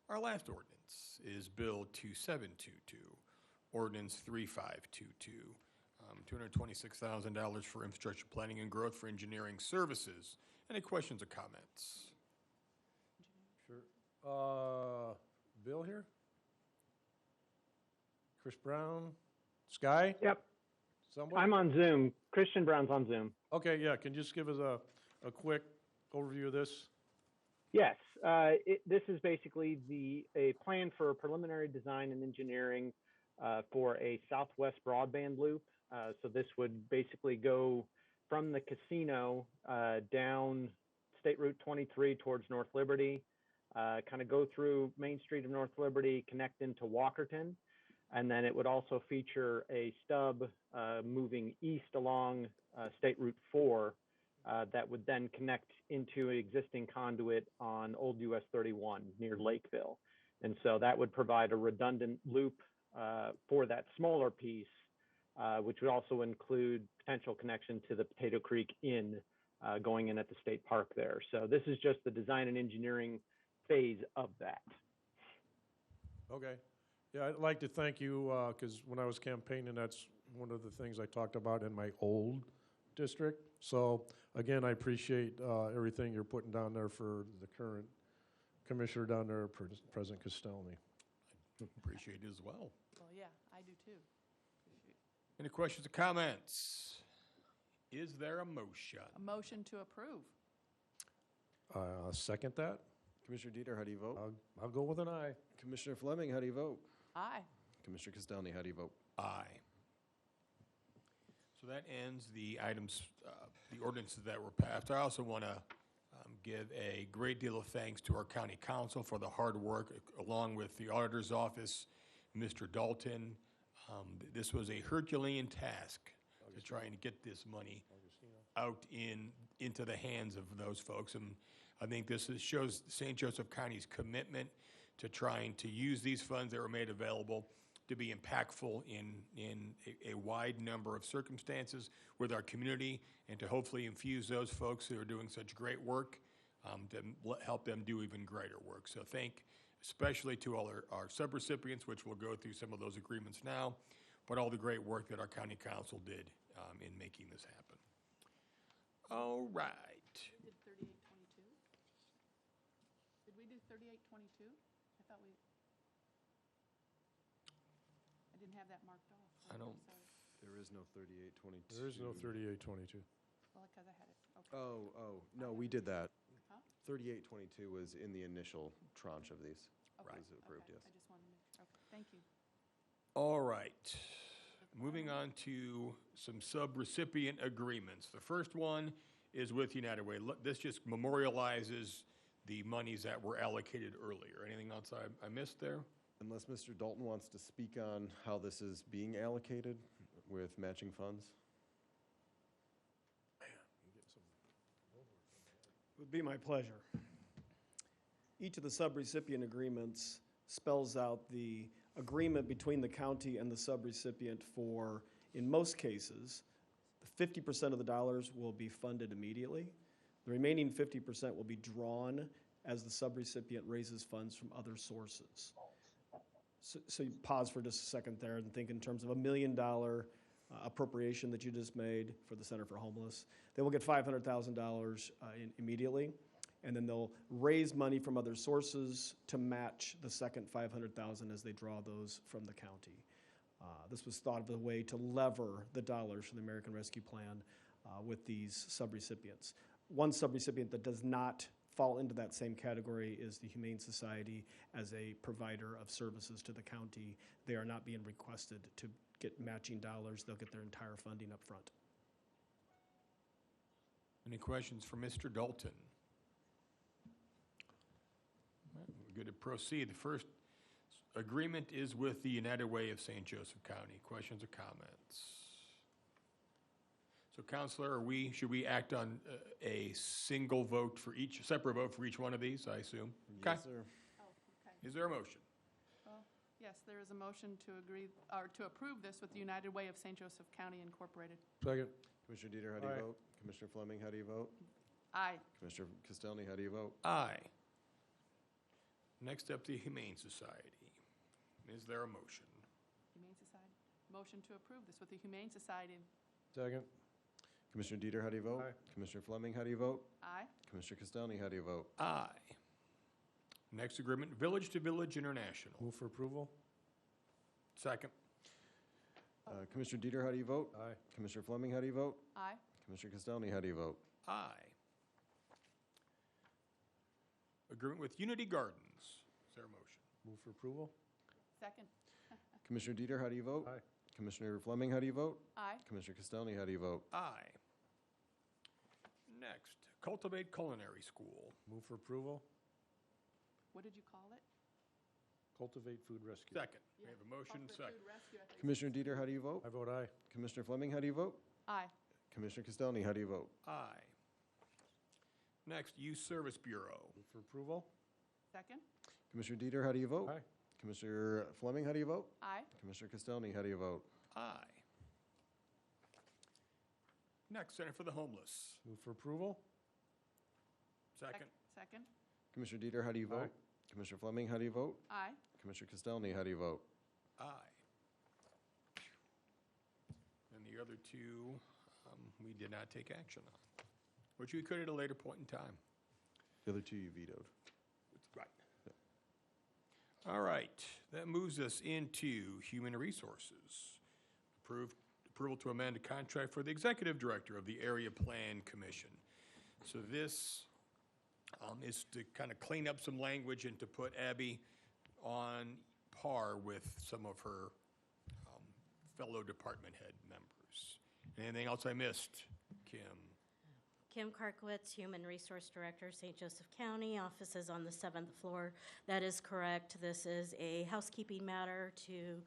Our last ordinance is Bill 2722, Ordinance 3522, $226,000 for infrastructure planning and growth for engineering services. Any questions or comments? Sure. Bill here? Chris Brown? Sky? Yep. Somebody? I'm on Zoom. Christian Brown's on Zoom. Okay, yeah, can you just give us a quick overview of this? Yes, this is basically a plan for a preliminary design and engineering for a southwest broadband loop. So this would basically go from the casino down State Route 23 towards North Liberty, kind of go through Main Street of North Liberty, connect into Walkerton, and then it would also feature a stub moving east along State Route 4 that would then connect into an existing conduit on Old US 31 near Lakeville. And so that would provide a redundant loop for that smaller piece, which would also include potential connection to the Potato Creek Inn going in at the state park there. So this is just the design and engineering phase of that. Okay. Yeah, I'd like to thank you, because when I was campaigning, that's one of the things I talked about in my old district. So again, I appreciate everything you're putting down there for the current commissioner down there, President Castelny. Appreciate it as well. Well, yeah, I do too. Appreciate Any questions or comments? Is there a motion? a motion to approve. Second that. Commissioner Dieter, how do you vote? I'll go with an aye. Commissioner Fleming, how do you vote? Aye. Commissioner Castelny, how do you vote? Aye. So that ends the items, the ordinances that were passed. I also want to give a great deal of thanks to our county council for the hard work, along with the auditor's office, Mr. Dalton. This was a Herculean task to try and get this money out into the hands of those folks. And I think this shows St. Joseph County's commitment to trying to use these funds that were made available to be impactful in a wide number of circumstances with our community, and to hopefully infuse those folks who are doing such great work to help them do even greater work. So thank especially to all our sub-recipients, which we'll go through some of those agreements now, but all the great work that our county council did in making this happen. All right. We did 3822? Did we do 3822? I thought I didn't have that marked off. I don't, Sorry. there is no 3822. There is no 3822. Well, because I had it, okay. Oh, no, we did that. Huh? 3822 was in the initial tranche of these. Okay, Was approved, okay. yes. I just wanted to make sure, okay, thank you. All right. Moving on to some sub-recipient agreements. The first one is with United Way. This just memorializes the monies that were allocated earlier. Anything else I missed there? Unless Mr. Dalton wants to speak on how this is being allocated with matching funds? It would be my pleasure. Each of the sub-recipient agreements spells out the agreement between the county and the sub-recipient for, in most cases, 50% of the dollars will be funded immediately. The remaining 50% will be drawn as the sub-recipient raises funds from other sources. So you pause for just a second there and think in terms of $1 million appropriation that you just made for the Center for Homeless. They will get $500,000 immediately, and then they'll raise money from other sources to match the second $500,000 as they draw those from the county. This was thought of as a way to lever the dollars from the American Rescue Plan with these subrecipients. One subrecipient that does not fall into that same category is the Humane Society as a provider of services to the county. They are not being requested to get matching dollars. They'll get their entire funding up front. Any questions for Mr. Dalton? We're good to proceed. The first agreement is with the United Way of St. Joseph County. Questions or comments? So, Counselor, should we act on a single vote for each, separate vote for each one of these, I assume? Okay. Yes, sir. Oh, okay. Is there a motion? Well, yes, there is a motion to agree, or to approve this with the United Way of St. Joseph County Incorporated. Second. Commissioner Dieter, how do you Aye. vote? Commissioner Fleming, how do you vote? Aye. Commissioner Castelny, how do you vote? Aye. Next up, the Humane Society. Is there a motion? Humane Society. Motion to approve this with the Humane Society. Second. Commissioner Dieter, how do you vote? Aye. Commissioner Fleming, how do you vote? Aye. Commissioner Castelny, how do you vote? Aye. Next agreement, Village to Village International. Move for approval. Second. Commissioner Dieter, how do you vote? Aye. Commissioner Fleming, how do you vote? Aye. Commissioner Castelny, how do you vote? Aye. Agreement with Unity Gardens. Is there a motion? Move for approval. Second. Commissioner Dieter, how do you vote? Aye. Commissioner Fleming, how do you vote? Aye. Commissioner Castelny, how do you vote? Aye. Next, Cultivate Culinary School. Move for approval. What did you call it? Cultivate Food Rescue. Second. We have a motion, Cultivate second. Food Rescue, I think. Commissioner Dieter, how do you vote? I vote aye. Commissioner Fleming, how do you vote? Aye. Commissioner Castelny, how do you vote? Aye. Next, Youth Service Bureau. Move for approval. Second. Commissioner Dieter, how do you vote? Aye. Commissioner Fleming, how do you vote? Aye. Commissioner Castelny, how do you vote? Aye. Next, Center for the Homeless. Move for approval. Second. Second. Commissioner Dieter, how do you vote? Aye. Commissioner Fleming, how do you vote? Aye. Commissioner Castelny, how do you vote? Aye. And the other two, we did not take action on, which we could at a later point in time. The other two you vetoed. Right. All right, that moves us into Human Resources. Approval to amend a contract for the Executive Director of the Area Plan Commission. So this is to kind of clean up some language and to put Abby on par with some of her fellow department head members. Anything else I missed, Kim? Kim Karkowitz, Human Resource Director, St. Joseph County. Office is on the 7th floor. That is correct. This is a housekeeping matter to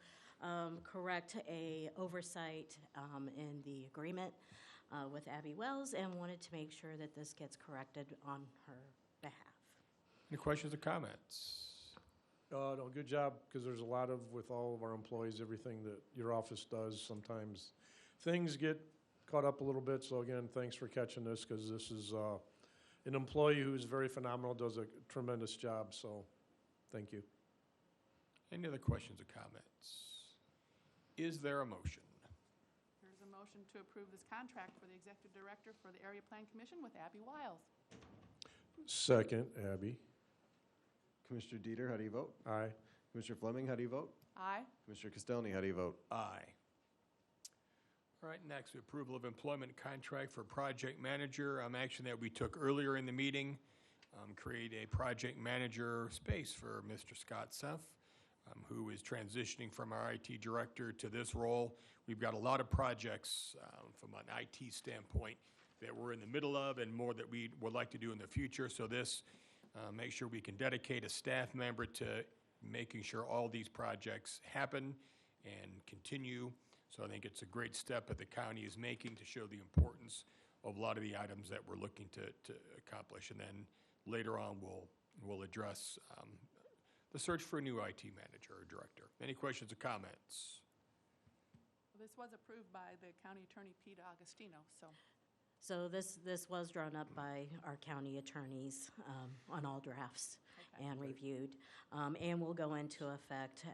correct a oversight in the agreement with Abby Wells, and wanted to make sure that this gets corrected on her behalf. Any questions or comments? No, good job, because there's a lot of, with all of our employees, everything that your office does, sometimes things get caught up a little bit. So again, thanks for catching this, because this is an employee who's very phenomenal, does a tremendous job, so thank you. Any other questions or comments? Is there a motion? There's a motion to approve this contract for the Executive Director for the Area Plan Commission with Abby Wiles. Second, Abby. Commissioner Dieter, how do you vote? Aye. Commissioner Fleming, how do you vote? Aye. Commissioner Castelny, how do you vote? Aye. All right, next, approval of employment contract for project manager. Action that we took earlier in the meeting. Create a project manager space for Mr. Scott Seff, who is transitioning from our IT director to this role. We've got a lot of projects from an IT standpoint that we're in the middle of and more that we would like to do in the future. So this make sure we can dedicate a staff member to making sure all these projects happen and continue. So I think it's a great step that the county is making to show the importance of a lot of the items that we're looking to accomplish. And then later on, we'll address the search for a new IT manager or director. Any questions or comments? This was approved by the County Attorney Pete Agostino, so. So this was drawn up by our county attorneys on all drafts and reviewed, and will go into effect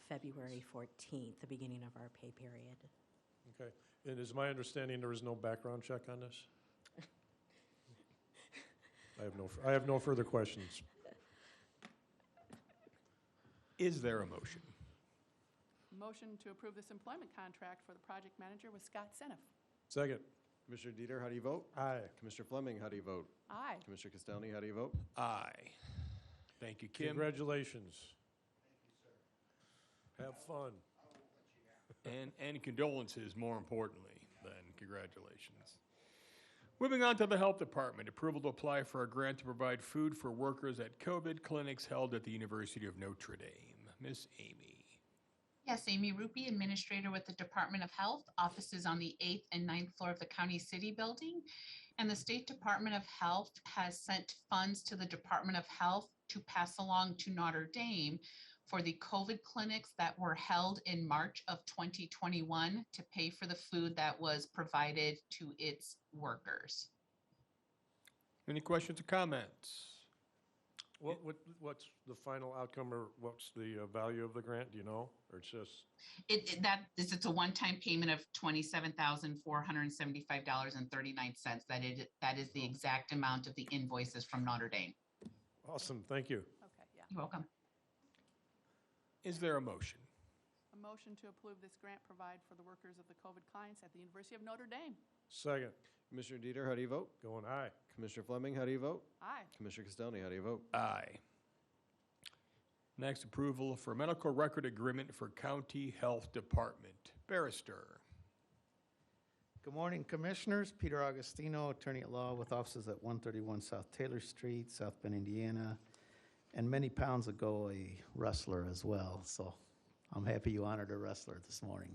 February 14th, the beginning of our pay period. Okay. And is my understanding there is no background check on this? I have no further questions. Is there a motion? Motion to approve this employment contract for the project manager with Scott Seneff. Second. Commissioner Dieter, how do you vote? Aye. Commissioner Fleming, how do you vote? Aye. Commissioner Castelny, how do you vote? Aye. Thank you, Kim. Congratulations. Have fun. And condolences, more importantly, than congratulations. Moving on to the Health Department, approval to apply for a grant to provide food for workers at COVID clinics held at the University of Notre Dame. Miss Amy. Yes, Amy Rupi, Administrator with the Department of Health, offices on the 8th and 9th floor of the County City Building. And the State Department of Health has sent funds to the Department of Health to pass along to Notre Dame for the COVID clinics that were held in March of 2021 to pay for the food that was provided to its workers. Any questions or comments? What's the final outcome, or what's the value of the grant? Do you know, or it's just? It's a one-time payment of $27,475.39. That is the exact amount of the invoices from Notre Dame. Awesome, thank you. Okay, yeah. You're welcome. Is there a motion? A motion to approve this grant provide for the workers of the COVID clients at the University of Notre Dame. Second. Commissioner Dieter, how do you vote? Going aye. Commissioner Fleming, how do you vote? Aye. Commissioner Castelny, how do you vote? Aye. Next, approval for medical record agreement for County Health Department. Barrister. Good morning, Commissioners. Peter Agostino, Attorney at Law with offices at 131 South Taylor Street, South Bend, Indiana, and many pounds ago, a wrestler as well. So I'm happy you honored a wrestler this morning.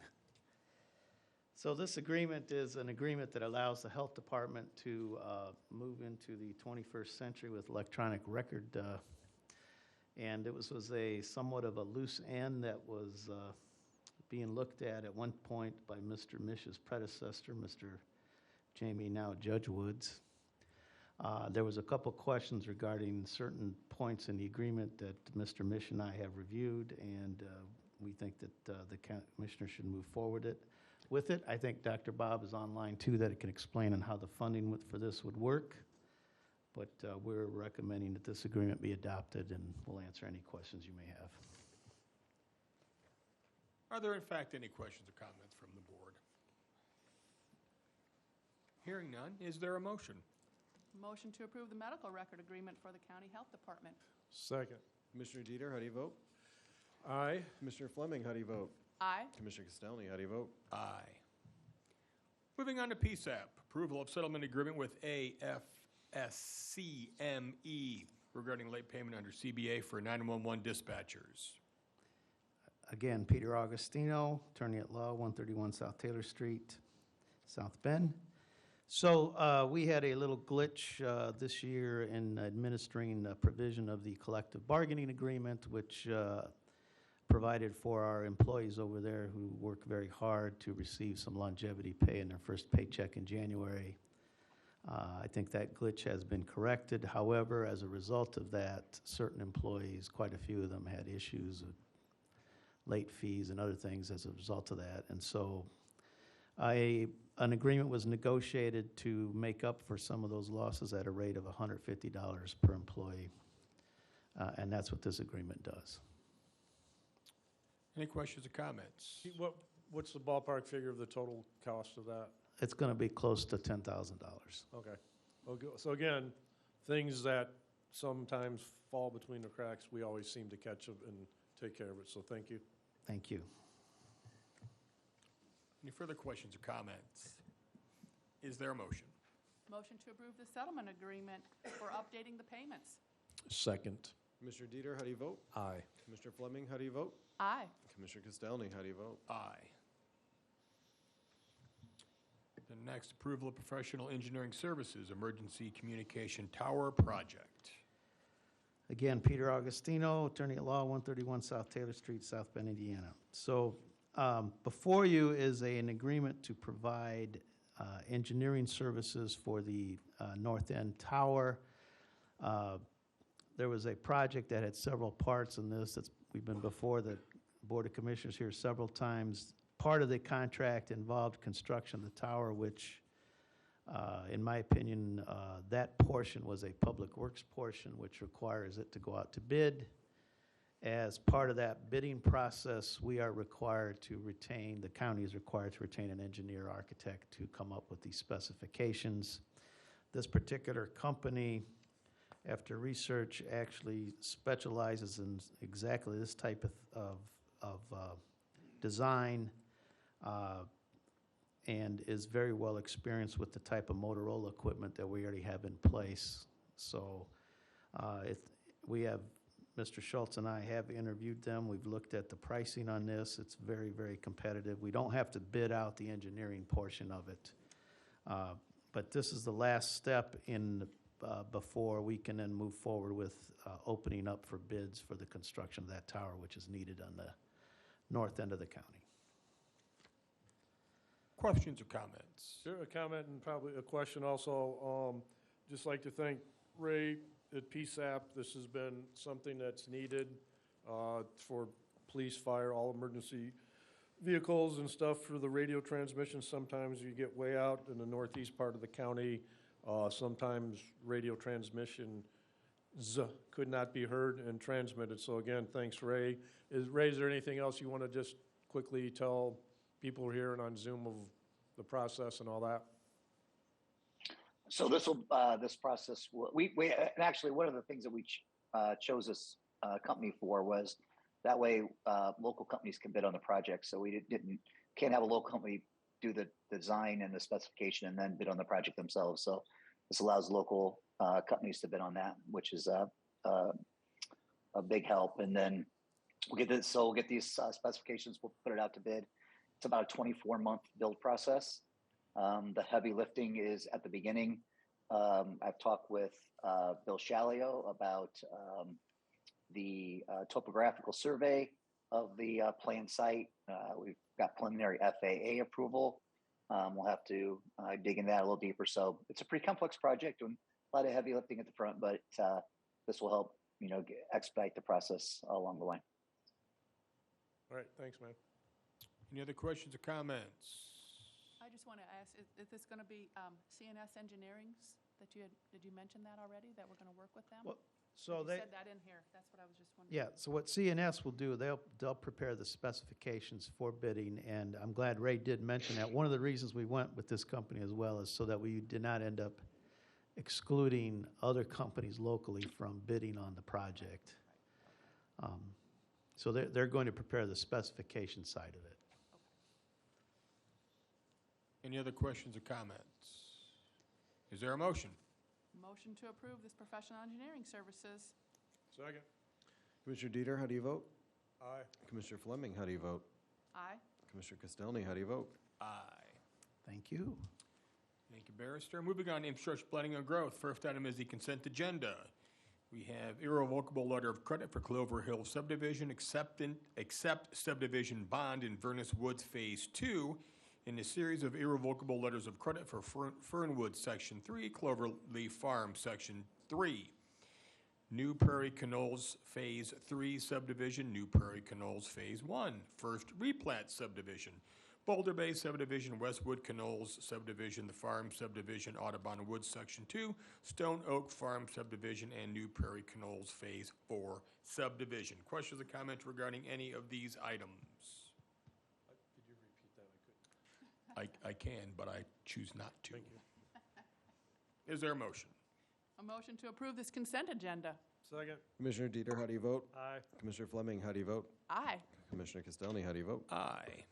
So this agreement is an agreement that allows the Health Department to move into the 21st century with electronic record. And it was a somewhat of a loose end that was being looked at one point by Mr. Mish's predecessor, Mr. Jamie, now Judge Woods. There was a couple questions regarding certain points in the agreement that Mr. Mish and I have reviewed, and we think that the Commissioner should move forward with it. I think Dr. Bob is online too, that it can explain on how the funding for this would work. But we're recommending that this agreement be adopted, and we'll answer any questions you may have. Are there in fact any questions or comments from the board? Hearing none, is there a motion? Motion to approve the medical record agreement for the County Health Department. Second. Commissioner Dieter, how do you vote? Aye. Commissioner Fleming, how do you vote? Aye. Commissioner Castelny, how do you vote? Aye. Moving on to PSAP, approval of settlement agreement with AFSCME regarding late payment under CBA for 911 dispatchers. Again, Peter Agostino, Attorney at Law, 131 South Taylor Street, South Bend. So we had a little glitch this year in administering the provision of the collective bargaining agreement, which provided for our employees over there who work very hard to receive some longevity pay in their first paycheck in January. I think that glitch has been corrected. However, as a result of that, certain employees, quite a few of them, had issues with late fees and other things as a result of that. And so an agreement was negotiated to make up for some of those losses at a rate of $150 per employee. And that's what this agreement does. Any questions or comments? What's the ballpark figure of the total cost of that? It's going to be close to $10,000. Okay. So again, things that sometimes fall between the cracks, we always seem to catch them and take care of it. So thank you. Thank you. Any further questions or comments? Is there a motion? Motion to approve the settlement agreement for updating the payments. Second. Commissioner Dieter, how do you vote? Aye. Commissioner Fleming, how do you vote? Aye. Commissioner Castelny, how do you vote? Aye. The next, approval of professional engineering services, emergency communication tower project. Again, Peter Augustino, attorney at law, 131 South Taylor Street, South Bend, Indiana. So before you is an agreement to provide engineering services for the North End Tower. There was a project that had several parts in this. We've been before the Board of Commissioners here several times. Part of the contract involved construction of the tower, which, in my opinion, that portion was a public works portion, which requires it to go out to bid. As part of that bidding process, we are required to retain, the county is required to retain an engineer architect to come up with these specifications. This particular company, after research, actually specializes in exactly this type of design and is very well experienced with the type of Motorola equipment that we already have in place. So we have, Mr. Schultz and I have interviewed them. We've looked at the pricing on this. It's very, very competitive. We don't have to bid out the engineering portion of it. But this is the last step in before we can then move forward with opening up for bids for the construction of that tower, which is needed on the north end of the county. Questions or comments? Sure, a comment and probably a question also. Just like to thank Ray at PSAP. This has been something that's needed for police, fire, all emergency vehicles and stuff for the radio transmission. Sometimes you get way out in the northeast part of the county. Sometimes radio transmission could not be heard and transmitted. So again, thanks, Ray. Ray, is there anything else you want to just quickly tell people here and on Zoom of the process and all that? So this process, and actually one of the things that we chose this company for was that way local companies can bid on the project. So we can't have a local company do the design and the specification and then bid on the project themselves. So this allows local companies to bid on that, which is a big help. And then we'll get this. So we'll get these specifications. We'll put it out to bid. It's about a 24-month build process. The heavy lifting is at the beginning. I've talked with Bill Shalio about the topographical survey of the planned site. We've got preliminary FAA approval. We'll have to dig into that a little deeper. So it's a pretty complex project, doing a lot of heavy lifting at the front, but this will help, expedite the process along the line. All right, thanks, man. Any other questions or comments? I just want to ask, is this going to be CNS Engineering's did you mention that already, that we're going to work with them? Well, so you they said that in here. That's what I was just wondering. Yeah, so what CNS will do, they'll prepare the specifications for bidding, and I'm glad Ray did mention that. One of the reasons we went with this company as well is so that we did not end up excluding other companies locally from bidding on the project. So they're going to prepare the specification side of it. Any other questions or comments? Is there a motion? Motion to approve this professional engineering services. Second. Commissioner Dieter, how do you vote? Aye. Commissioner Fleming, how do you vote? Aye. Commissioner Castelny, how do you vote? Aye. Thank you. Thank you, Barrister. Moving on to infrastructure planning and growth. First item is the consent agenda. We have irrevocable letter of credit for Clover Hill subdivision, accept subdivision bond in Vernus Woods Phase 2, in a series of irrevocable letters of credit for Fernwood Section 3, Cloverleaf Farm Section 3. New Prairie Canals Phase 3 subdivision, New Prairie Canals Phase 1, first replat subdivision, Boulder Bay subdivision, Westwood Canals subdivision, the Farm subdivision, Audubon Woods Section 2, Stone Oak Farm subdivision, and New Prairie Canals Phase 4 subdivision. Questions or comments regarding any of these items? Could you repeat that? I couldn't. I can, but I choose not to. Thank you. Is there a motion? A motion to approve this consent agenda. Second. Commissioner Dieter, how do you vote? Aye. Commissioner Fleming, how do you vote? Aye. Commissioner Castelny, how do you vote? Aye.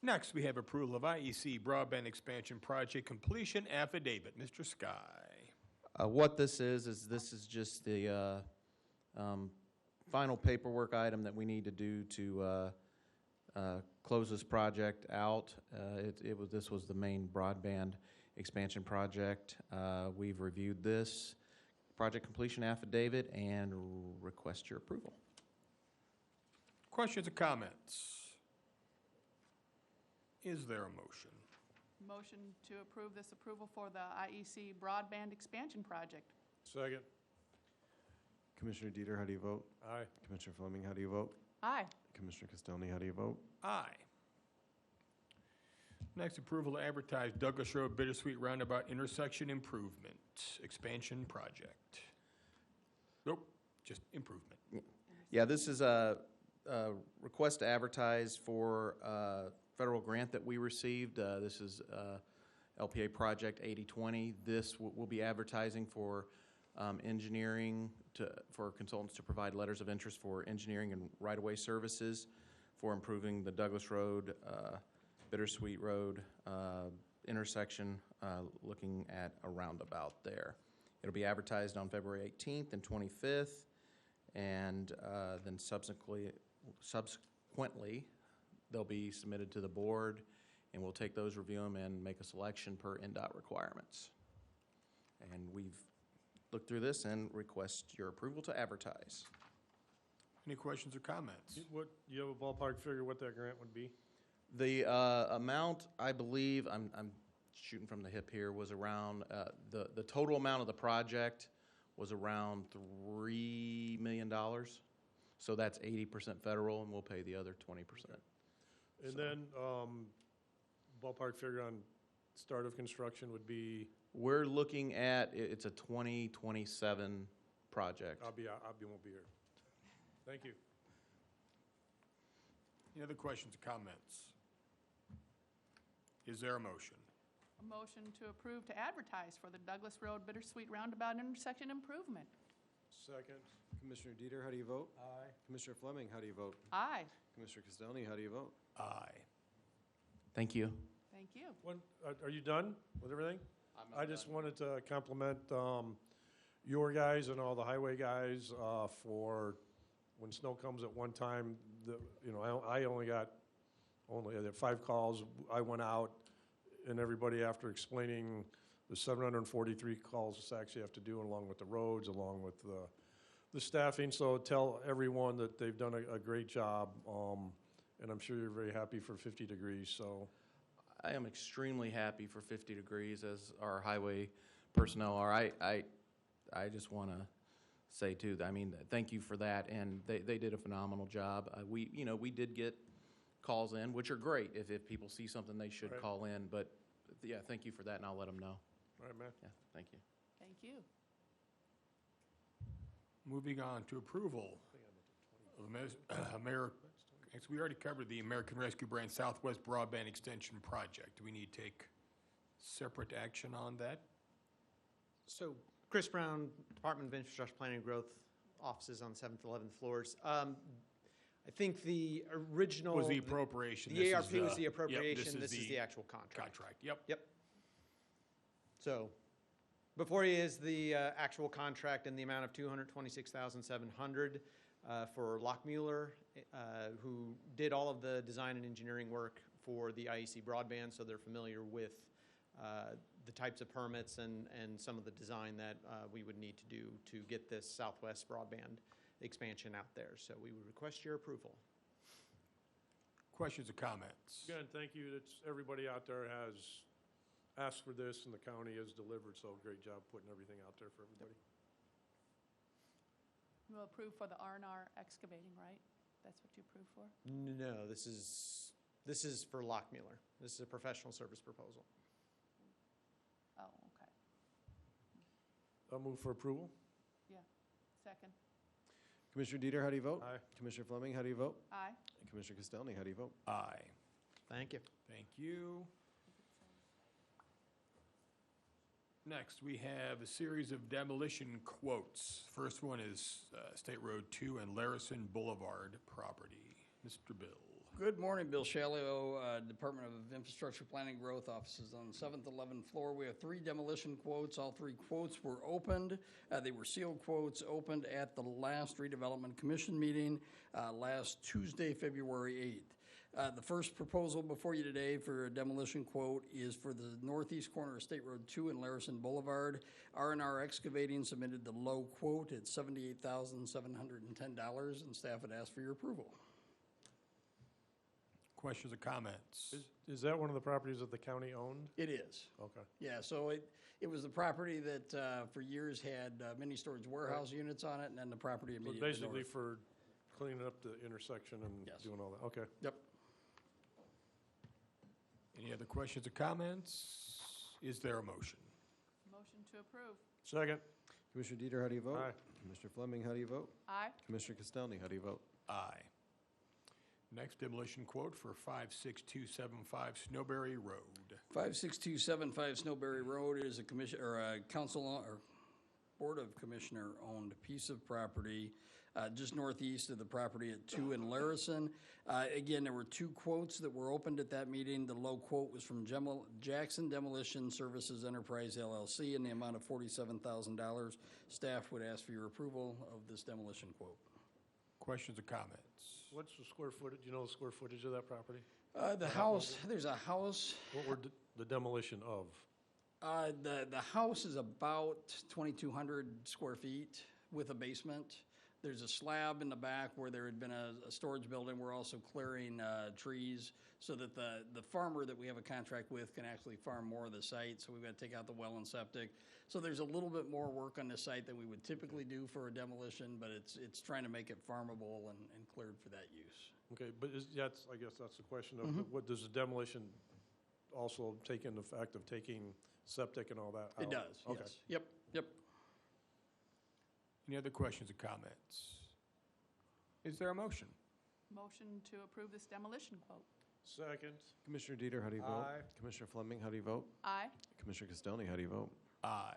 Next, we have approval of IEC Broadband Expansion Project Completion Affidavit. Mr. Sky. What this is this is just the final paperwork item that we need to do to close this project out. This was the main broadband expansion project. We've reviewed this project completion affidavit and request your approval. Questions or comments? Is there a motion? Motion to approve this approval for the IEC broadband expansion project. Second. Commissioner Dieter, how do you vote? Aye. Commissioner Fleming, how do you vote? Aye. Commissioner Castelny, how do you vote? Aye. Next, approval to advertise Douglas Road Bittersweet Roundabout Intersection Improvement Expansion Project. Nope, just improvement. Yeah, this is a request to advertise for federal grant that we received. This is LPA Project 8020. This will be advertising for engineering, for consultants to provide letters of interest for engineering and right-of-way services for improving the Douglas Road, Bittersweet Road intersection, looking at a roundabout there. It'll be advertised on February 18th and 25th, and then subsequently they'll be submitted to the board, and we'll take those, review them, and make a selection per NDOT requirements. And we've looked through this and request your approval to advertise. Any questions or comments? What, you have a ballpark figure what that grant would be? The amount, I believe, I'm shooting from the hip here, was around, the total amount of the project was around $3 million. So that's 80% federal, and we'll pay the other 20%. And then ballpark figure on start of construction would be? We're looking at, it's a 2027 project. I won't be here. Thank you. Any other questions or comments? Is there a motion? A motion to approve to advertise for the Douglas Road Bittersweet Roundabout intersection improvement. Second. Commissioner Dieter, how do you vote? Aye. Commissioner Fleming, how do you vote? Aye. Commissioner Castelny, how do you vote? Aye. Thank you. Thank you. Are you done with everything? I just wanted to compliment your guys and all the highway guys for when snow comes at one time. I only got 5 calls. I went out, and everybody, after explaining the 743 calls I actually have to do, along with the roads, along with the staffing. So tell everyone that they've done a great job, and I'm sure you're very happy for 50 degrees. So I am extremely happy for 50 degrees, as our highway personnel are. I just want to say too, I mean, thank you for that, and they did a phenomenal job. We did get calls in, which are great. If people see something, they should call in. But yeah, thank you for that, and I'll let them know. All right, man. Yeah, thank you. Thank you. Moving on to approval of we already covered the American Rescue Brand Southwest Broadband Extension Project. Do we need to take separate action on that? So Chris Brown, Department of Infrastructure Planning and Growth, offices on the 7th, 11th floors. I think the original was the appropriation. The ARP was the appropriation. Yep, this is the actual contract. Yep. Yep. So before you is the actual contract in the amount of $226,700 for Lockmuller, who did all of the design and engineering work for the IEC broadband, so they're familiar with the types of permits and some of the design that we would need to do to get this southwest broadband expansion out there. So we would request your approval. Questions or comments? Again, thank you. It's, everybody out there has asked for this, and the county has delivered, so great job putting everything out there for everybody. We'll approve for the R&R excavating, right? That's what you approve for? No, this is for Lockmuller. This is a professional service proposal. Oh, okay. I'll move for approval. Yeah. Second. Commissioner Dieter, how do you vote? Aye. Commissioner Fleming, how do you vote? Aye. And Commissioner Castelny, how do you vote? Aye. Thank you. Thank you. Next, we have a series of demolition quotes. First one is State Road 2 and Larison Boulevard property. Mr. Bill. Good morning, Bill Shalio, Department of Infrastructure Planning Growth Offices on the 7th, 11th floor. We have 3 demolition quotes. All 3 quotes were opened. They were sealed quotes opened at the last redevelopment commission meeting last Tuesday, February 8th. The first proposal before you today for a demolition quote is for the northeast corner of State Road 2 and Larison Boulevard. R&R Excavating submitted the low quote at $78,710, and staff would ask for your approval. Questions or comments? Is that one of the properties that the county owned? It is. Okay. Yeah, so it was the property that for years had mini storage warehouse units on it, and then the property So immediately basically north. for cleaning up the intersection and Yes. doing all that, okay. Yep. Any other questions or comments? Is there a motion? Motion to approve. Second. Commissioner Dieter, how do you vote? Aye. Commissioner Fleming, how do you vote? Aye. Commissioner Castelny, how do you vote? Aye. Next, demolition quote for 56275 Snowberry Road. 56275 Snowberry Road is a commission, or a council, or Board of Commissioner owned piece of property just northeast of the property at 2 in Larison. Again, there were 2 quotes that were opened at that meeting. The low quote was from Jackson Demolition Services Enterprise LLC in the amount of $47,000. Staff would ask for your approval of this demolition quote. Questions or comments? What's the square footage, you know the square footage of that property? The house, there's a house. What were the demolition of? The house is about 2,200 square feet with a basement. There's a slab in the back where there had been a storage building. We're also clearing trees so that the farmer that we have a contract with can actually farm more of the site. So we've got to take out the well and septic. So there's a little bit more work on the site than we would typically do for a demolition, but it's trying to make it farmable and cleared for that use. Okay, but I guess that's the question of, what does the demolition also take in the fact of taking septic and all that out? It does, Okay. yes. Yep, yep. Any other questions or comments? Is there a motion? Motion to approve this demolition quote. Second. Commissioner Dieter, how do you vote? Aye. Commissioner Fleming, how do you vote? Aye. Commissioner Castelny, how do you vote? Aye.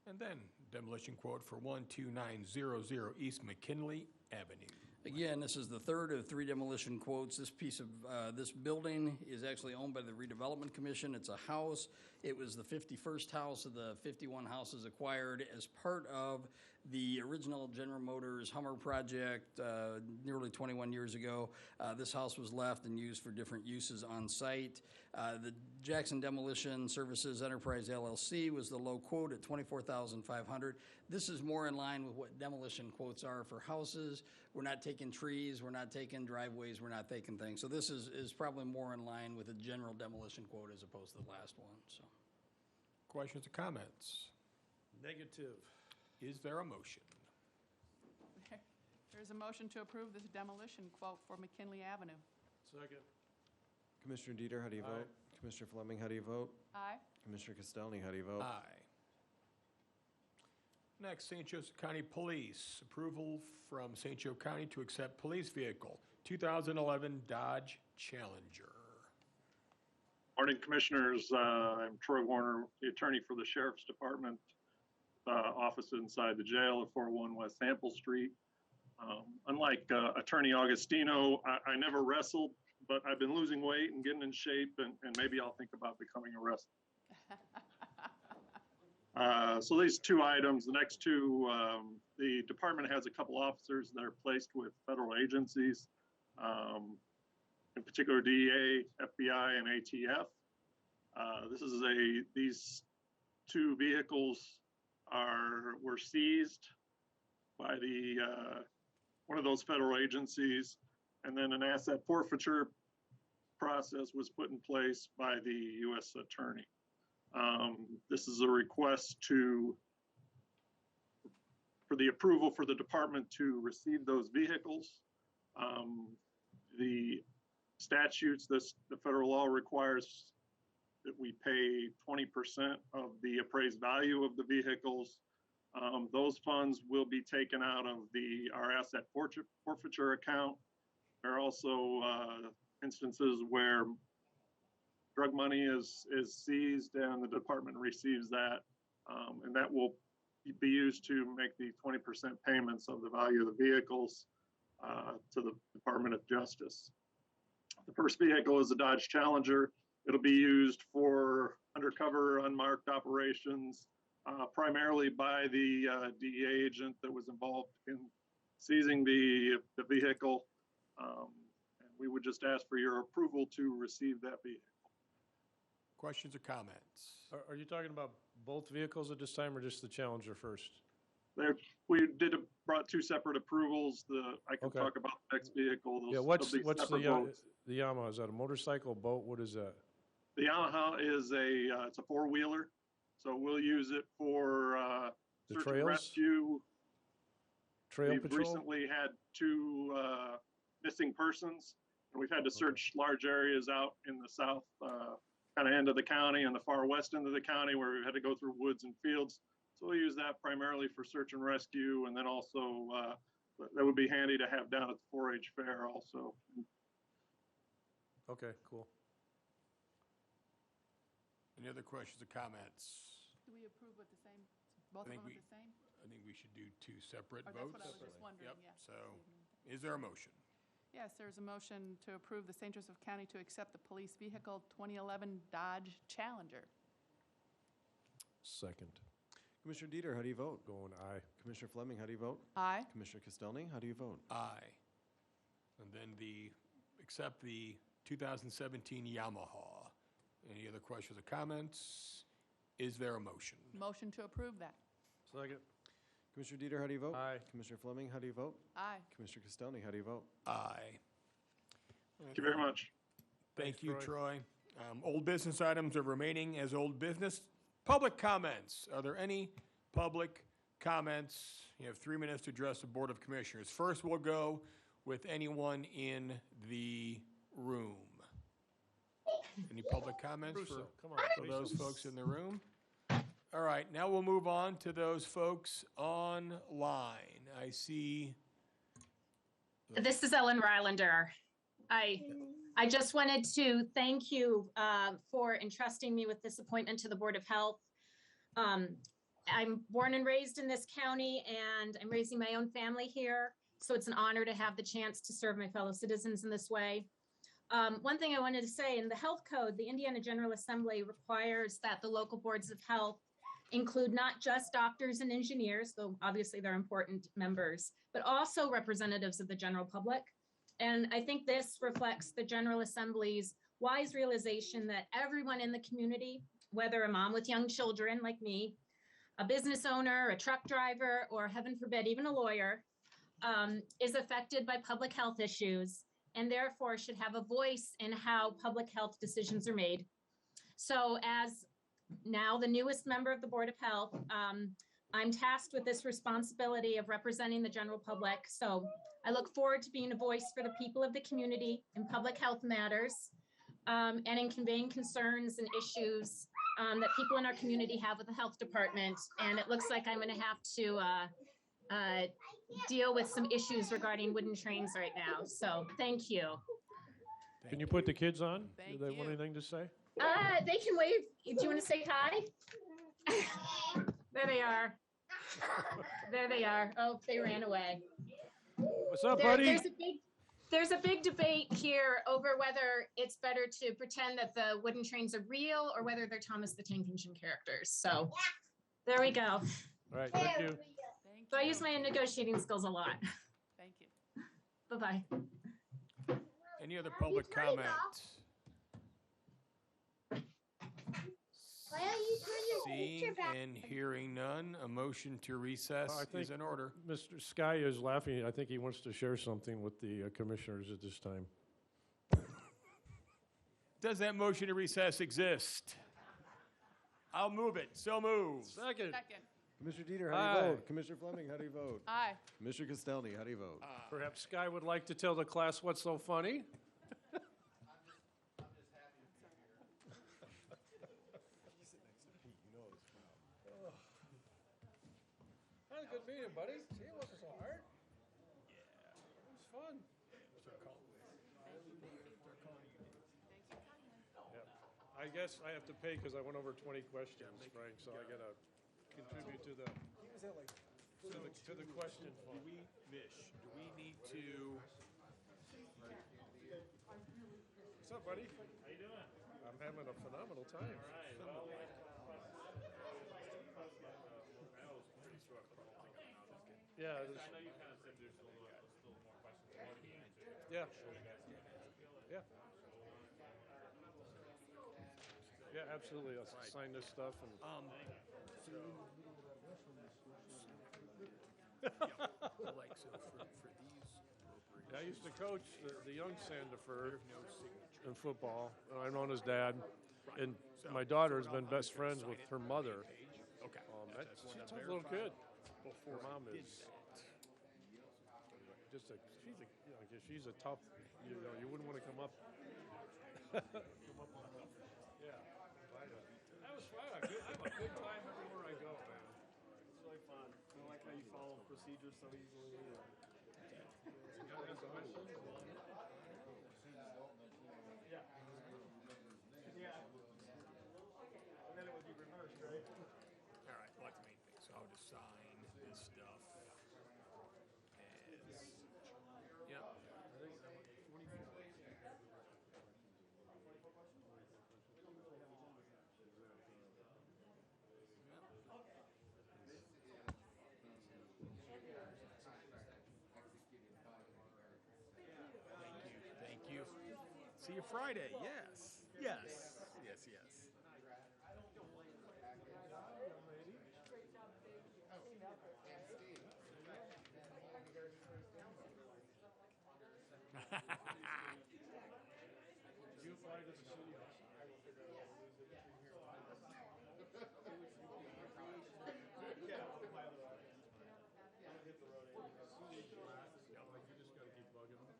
And then demolition quote for 12900 East McKinley Avenue. Again, this is the third of 3 demolition quotes. This piece of, this building is actually owned by the Redevelopment Commission. It's a house. It was the 51st house of the 51 houses acquired as part of the original General Motors Hummer project nearly 21 years ago. This house was left and used for different uses on site. The Jackson Demolition Services Enterprise LLC was the low quote at $24,500. This is more in line with what demolition quotes are for houses. We're not taking trees, we're not taking driveways, we're not taking things. So this is probably more in line with a general demolition quote as opposed to the last one, so. Questions or comments? Negative. Is there a motion? There's a motion to approve this demolition quote for McKinley Avenue. Second. Commissioner Dieter, how do you Aye. vote? Commissioner Fleming, how do you vote? Aye. Commissioner Castelny, how do you vote? Aye. Next, St. Joseph County Police. Approval from St. Joe County to accept police vehicle, 2011 Dodge Challenger. Morning, Commissioners. I'm Troy Warner, the attorney for the Sheriff's Department, office inside the jail at 401 West Sample Street. Unlike Attorney Augustino, I never wrestled, but I've been losing weight and getting in shape, and maybe I'll think about becoming a wrestler. So these 2 items, the next 2, the department has a couple officers that are placed with federal agencies. in particular DEA, FBI, and ATF. These two vehicles were seized by one of those federal agencies, and then an asset forfeiture process was put in place by the U.S. Attorney. This is a request for the approval for the department to receive those vehicles. The statutes, the federal law requires that we pay 20% of the appraised value of the vehicles. Those funds will be taken out of our asset forfeiture account. There are also instances where drug money is seized and the department receives that, and that will be used to make the 20% payments of the value of the vehicles to the Department of Justice. The first vehicle is a Dodge Challenger. It'll be used for undercover unmarked operations, primarily by the DEA agent that was involved in seizing the vehicle. And we would just ask for your approval to receive that vehicle. Questions or comments? Are you talking about both vehicles at this time or just the Challenger first? We brought two separate approvals. I can Okay. talk about the next vehicle. Yeah, what's They'll be the separate votes. Yamaha? Is that a motorcycle, boat? What is that? The Yamaha is it's a four-wheeler, so we'll use it for The search trails? and rescue. Trail We've patrol? recently had two missing persons, and we've had to search large areas out in the south kind of end of the county and the far west end of the county where we've had to go through woods and fields. So we'll use that primarily for search and rescue, and then also that would be handy to have down at the 4-H fair also. Okay, cool. Any other questions or comments? Do we approve with the same, both of them with the same? I think we should do two separate Or votes. that's what I was just wondering, Yep. yeah. So is there a motion? Yes, there's a motion to approve the St. Joseph County to accept the police vehicle 2011 Dodge Challenger. Second. Commissioner Dieter, how do you vote? Going aye. Commissioner Fleming, how do you vote? Aye. Commissioner Castelny, how do you vote? Aye. And then accept the 2017 Yamaha. Any other questions or comments? Is there a motion? Motion to approve that. Second. Commissioner Dieter, how do you vote? Aye. Commissioner Fleming, how do you vote? Aye. Commissioner Castelny, how do you vote? Aye. Thank you very much. Thank Thanks, you, Troy. Troy. Old business items are remaining as old business. Public comments. Are there any public comments? You have 3 minutes to address the Board of Commissioners. First, we'll go with anyone in the room. Any public comments Russo, come on, for Russo. those folks in the room? All right, now we'll move on to those folks online. I see. This is Ellen Rylander. I just wanted to thank you for entrusting me with this appointment to the Board of Health. I'm born and raised in this county, and I'm raising my own family here, so it's an honor to have the chance to serve my fellow citizens in this way. One thing I wanted to say, in the health code, the Indiana General Assembly requires that the local boards of health include not just doctors and engineers, though obviously they're important members, but also representatives of the general public. And I think this reflects the General Assembly's wise realization that everyone in the community, whether a mom with young children like me, a business owner, a truck driver, or heaven forbid, even a lawyer, is affected by public health issues and therefore should have a voice in how public health decisions are made. So as now the newest member of the Board of Health, I'm tasked with this responsibility of representing the general public. So I look forward to being a voice for the people of the community in public health matters and in conveying concerns and issues that people in our community have with the health department. And it looks like I'm going to have to deal with some issues regarding wooden trains right now. So thank you. Can you put the kids on? Thank Do they want you. anything to say? They can wave. Do you want to say hi? There they are. There they are. Oh, they ran away. What's up, buddy? There's a big debate here over whether it's better to pretend that the wooden trains are real or whether they're Thomas the Tank Engine characters. So there we go. All right, thank you. So I use my negotiating skills a lot. Thank you. Bye-bye. Any other public comment? Why don't you turn your Seeing picture back? and hearing none, a motion to recess I think is in order. Mr. Sky is laughing. I think he wants to share something with the commissioners at this time. Does that motion to recess exist? I'll move it. So moved. Second. Second. Commissioner Dieter, how do you vote? Commissioner Fleming, how do you vote? Aye. Commissioner Castelny, how do you vote? Perhaps Sky would like to tell the class what's so funny? Had a good meeting, buddy. See, it wasn't so hard. Yeah. It was fun. I guess I have to pay because I went over 20 questions, Frank, so I gotta contribute to the question Do fund. we, Mish, do we need to? What's up, buddy? How you doing? I'm having a phenomenal time. Yeah. I know you kind of said there's still more questions. Yeah. Yeah. Yeah, absolutely. I'll sign this stuff and. I used to coach the young Sandifer in football. I'm known as Dad, and my daughter has been best friends with her mother. Okay. She's a tough little kid. Her mom is just she's a tough. You wouldn't want to come up. Yeah. That was fun. I have a good time everywhere I go, man. It's really fun. I like how you follow procedures so easily. Yeah. Yeah. And then it would be reversed, right? All right, well, that's the main thing. So I'll just sign this stuff. Yep. Thank you. See you Friday. Yes. Yes. Yes. Yes. You apply to the city also. Yeah. Hit the road. You just gotta keep bugging them.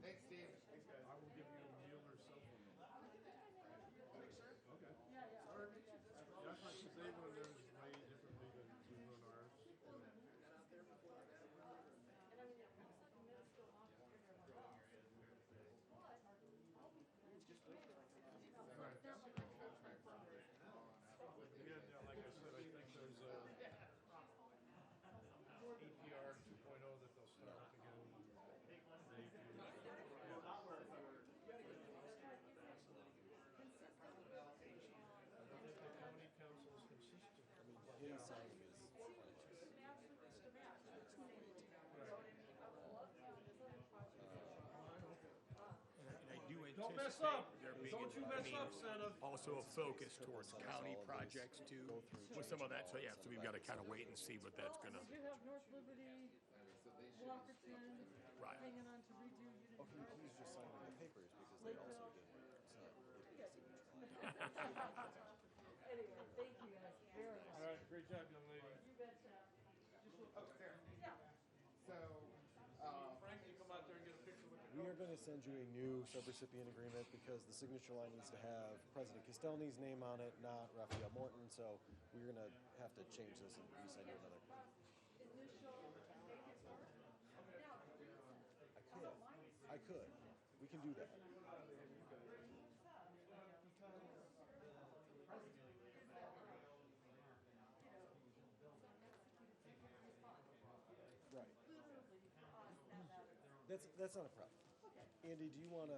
Thanks, Steve. I will give you a meal or cell phone number. Okay. Sorry. Josh likes to say when there's way differently than we run ours. Yeah, like I said, I think there's a EPR 2.0 that they'll start up again. County council is consistent. Inside of his And I do Don't mess anticipate up. there being, Don't you mess up, Santa. also a focus towards county projects too, with some of that. So yeah, so we've got to kind of wait and see what that's gonna. You have North Liberty, Walkerton, Right. hanging on to redo. Oh, can you please just sign the papers because they also didn't sign the signature. Anyway, thank you guys very much. All right, great job, young lady. You betcha. Frank, you come out there and get a picture with We are going to send you a new sub-recipient agreement because the signature line needs to have President Castelny's name on it, not Raphael Morton. So we're going to have to change this and resend you another. I could. We can do that. Right. That's not a problem. Andy, do you want to?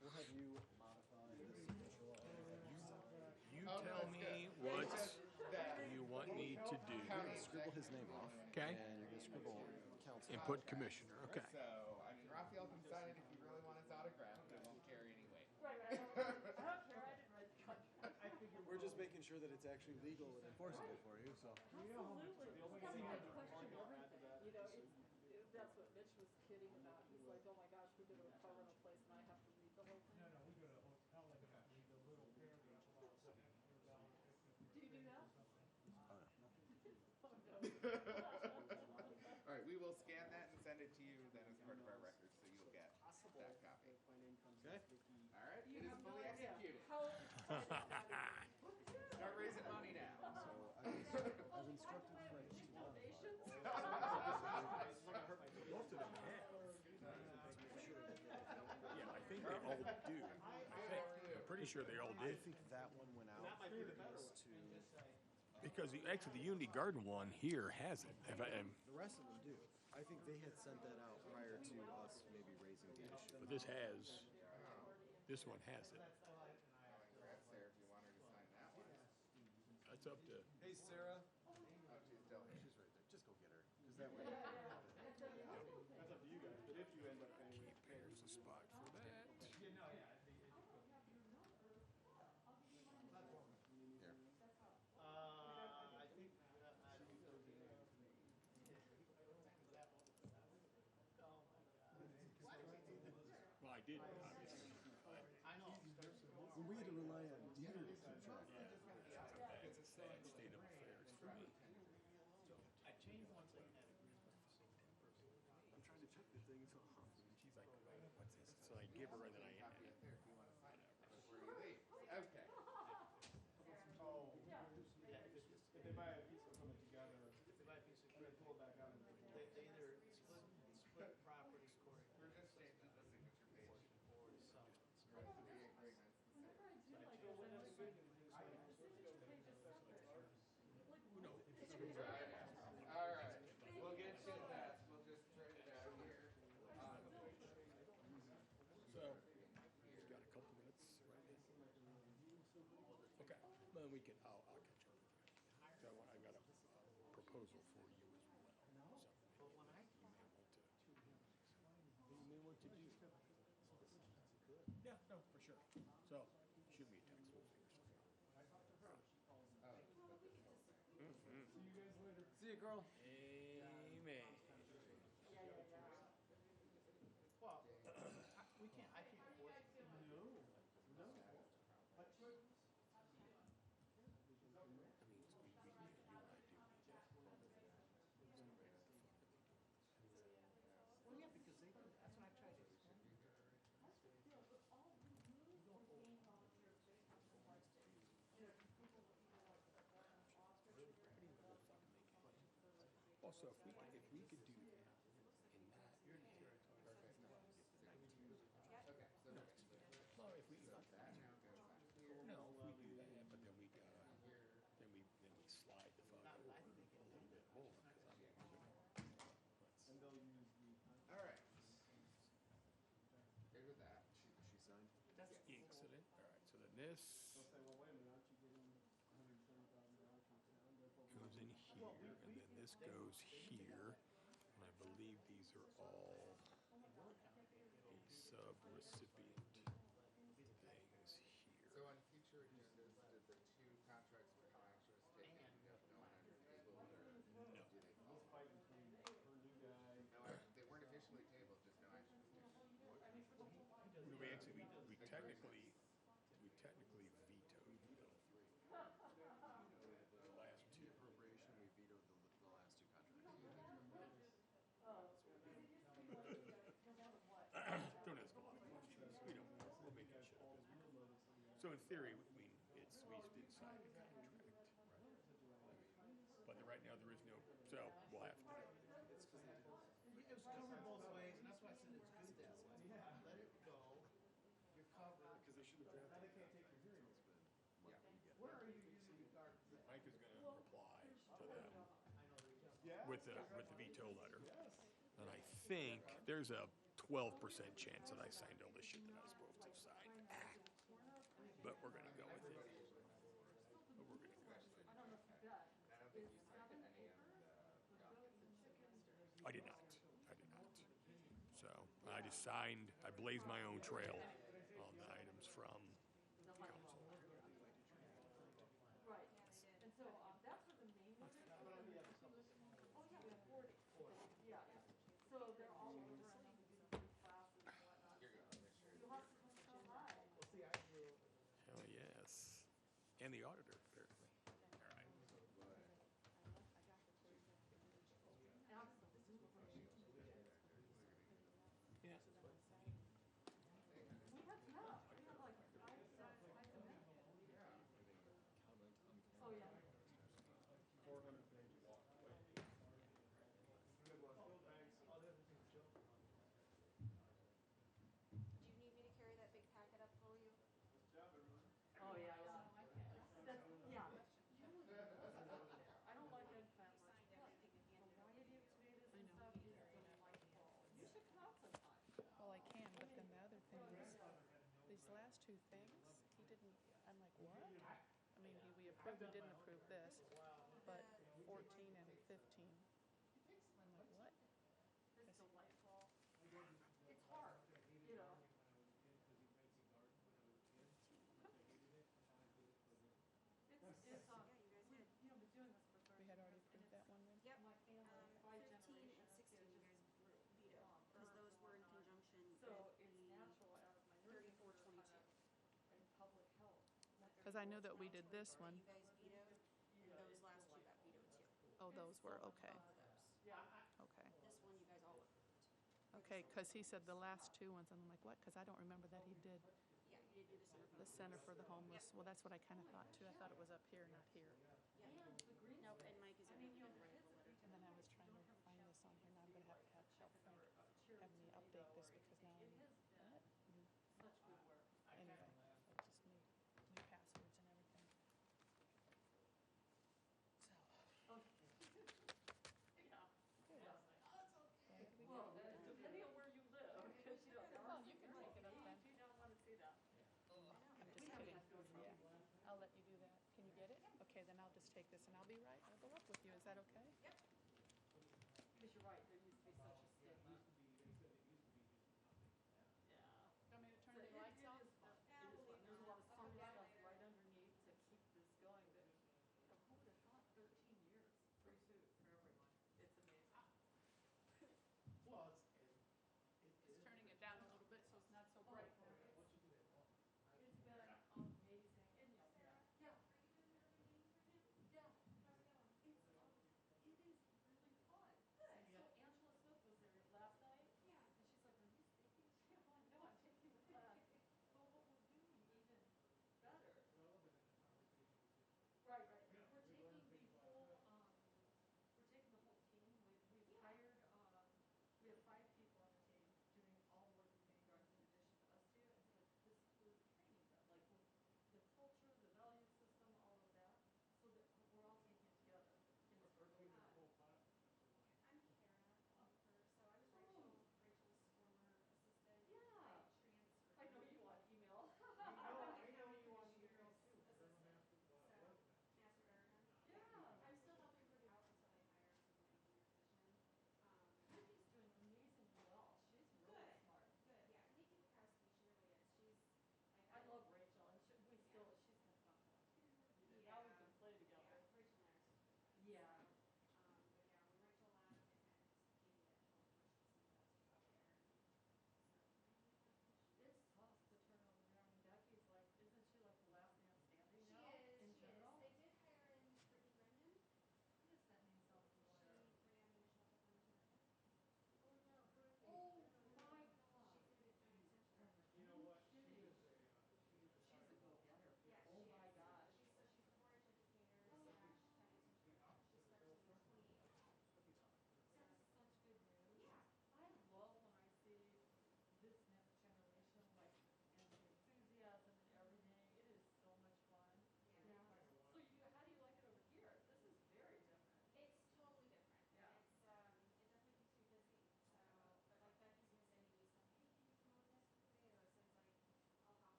We'll have you modify the signature line. You tell me what you want me to do. You're going to scribble his name off. Okay. And you're going to scribble council. And put commissioner. Okay. So Raphael can sign it if you really want his autograph, but it won't carry any weight. Right, I don't care, I didn't write the contract. I figured. We're just making sure that it's actually legal and enforceable for you, so. Absolutely. That's my question, everything, you know, that's what Mitch was kidding about. He's like, oh my gosh, we go to a car rental place and I have to read the whole thing. No, we go to a hotel and I read the little paragraph about something. Do you do that? Oh, no. All right, we will scan that and send it to you then as part of our records, so you'll get that copy. Okay. All right, You it is have no fully idea executed. how excited that is. Start raising money now. So I've instructed Frank to modify Most of them have. Yeah, I think they all do. I'm pretty sure they all I did. think that one went out previous to, Because actually the Unity Garden one here has it. the rest of them do. I think they had sent that out prior to us maybe raising the issue. But this one has it. Congrats, Sarah, if you want her to sign that one. That's up to, Hey, Sarah. Oh, she's still here. She's right there. Just go get her. Because that way. That's up to you guys, but if you end up paying. there's a spot for that. Well, I did, obviously. I know. When we had to rely on dealer to keep track. It's a sad state of affairs for me. I changed one thing. I'm trying to check the things off. And she's like, what's this? So I give her and then I add it. There, if you want to sign it before you leave. Okay. Oh, yeah, if they buy a piece of equipment together, if they buy a piece of equipment, pull it back out. They either split properties, Corey. We're just changing the signature page. Or some. The rest of the agreements. All right, we'll get to that. We'll just trade it out here. So, we've got a couple minutes right now. Okay, well, we can, I'll catch up with you. So I've got a proposal for you as well. So you may want to do. Yeah, no, for sure. So, shoot me a text, we'll figure something out. See you guys later. See you, girl. Amen. Well, we can't, I can't force it. No, no. Well, yeah, because they, that's what I tried to explain. Also, if we could do that in that. Okay, so Well, if we, no, if we do that, but then we gotta, then we slide the photo over a little bit more, because I'm, And they'll use the. all right. Good with that. She signed? that's excellent. All right, so then this They'll say, well, wait a minute, aren't you getting $170,000 from the town? Therefore, goes in here, and then this goes here, and I believe these are all the sub-recipient things here. So on future agendas, did the two contracts for how action was taken go on under table, or do they fall? This fight between her new guy. No, they weren't officially tabled, just no action was taken. We actually, we technically vetoed the last two. Appropriation, we vetoed the last two contracts. Don't ask a lot of questions. We don't, we'll make it sure. So in theory, I mean, it's, we did sign the contract. But right now, there is no, so we'll have to. It was covered both ways, and that's why I said it's good that way. Let it go. You're covered. Because they should have drafted. Now they can't take your hearings. Yeah. Where are you using the garden? Mike is gonna reply to them Yeah. with the veto letter. And I think there's a 12% chance that I signed all the shit that I was supposed to sign. But we're gonna go with it. But we're gonna go with it. I don't know if you got. I don't think you signed any of the documents. I did not. So I just signed, I blazed my own trail on the items from council. Right, and so, that's what the main one is. Oh, yeah, we have 40. Yeah, so they're all over, and then we do the group classes and whatnot. You have to come so high. Hell yes. And the auditor, apparently. All right. Yeah. We have like 5, 6 items. Oh, yeah. 400 pages. Do you need me to carry that big packet up for you? Oh, yeah, yeah. That's, yeah. I don't like red fabric. The variety of tomatoes and stuff is delightful. You should come out sometime. Well, I can, but then the other thing is, these last two things, he didn't, I'm like, what? I mean, we approved, we didn't approve this, but 14 and 15. I'm like, what? It's delightful. It's hard, you know. It's, you know, been doing this for 30 We had already years, approved and that one then? Yep. My family, 5 15 and generations 16 did you just guys vetoed, because those were in conjunction with So it's the natural out of my nursing 3422. and public health. Because I knew that we did this one. You guys vetoed, and those last two got vetoed too. Oh, those were, okay, Both of those. Yeah. okay. This one you guys all approved. Okay, because he said the last two ones, and I'm like, what? Because I don't remember that he did Yeah, you did do the Center for the Homeless. Well, that's what I kind of thought too. I thought it was up here, not here. Yeah. Nope, and Mike is going to write a letter. And then I was trying to find this on here. Now I'm going to have Frank have me update this because now I'm, what? Such good work. Anyway, it's just new passwords and everything. So. Yeah. Well, depending on where you live, because you don't. Well, you can take it up then. You don't want to see that. I'm just kidding. Yeah, I'll let you do that. Can you get it? Okay, then I'll just take this and I'll be right. I'll go up with you. Is that okay?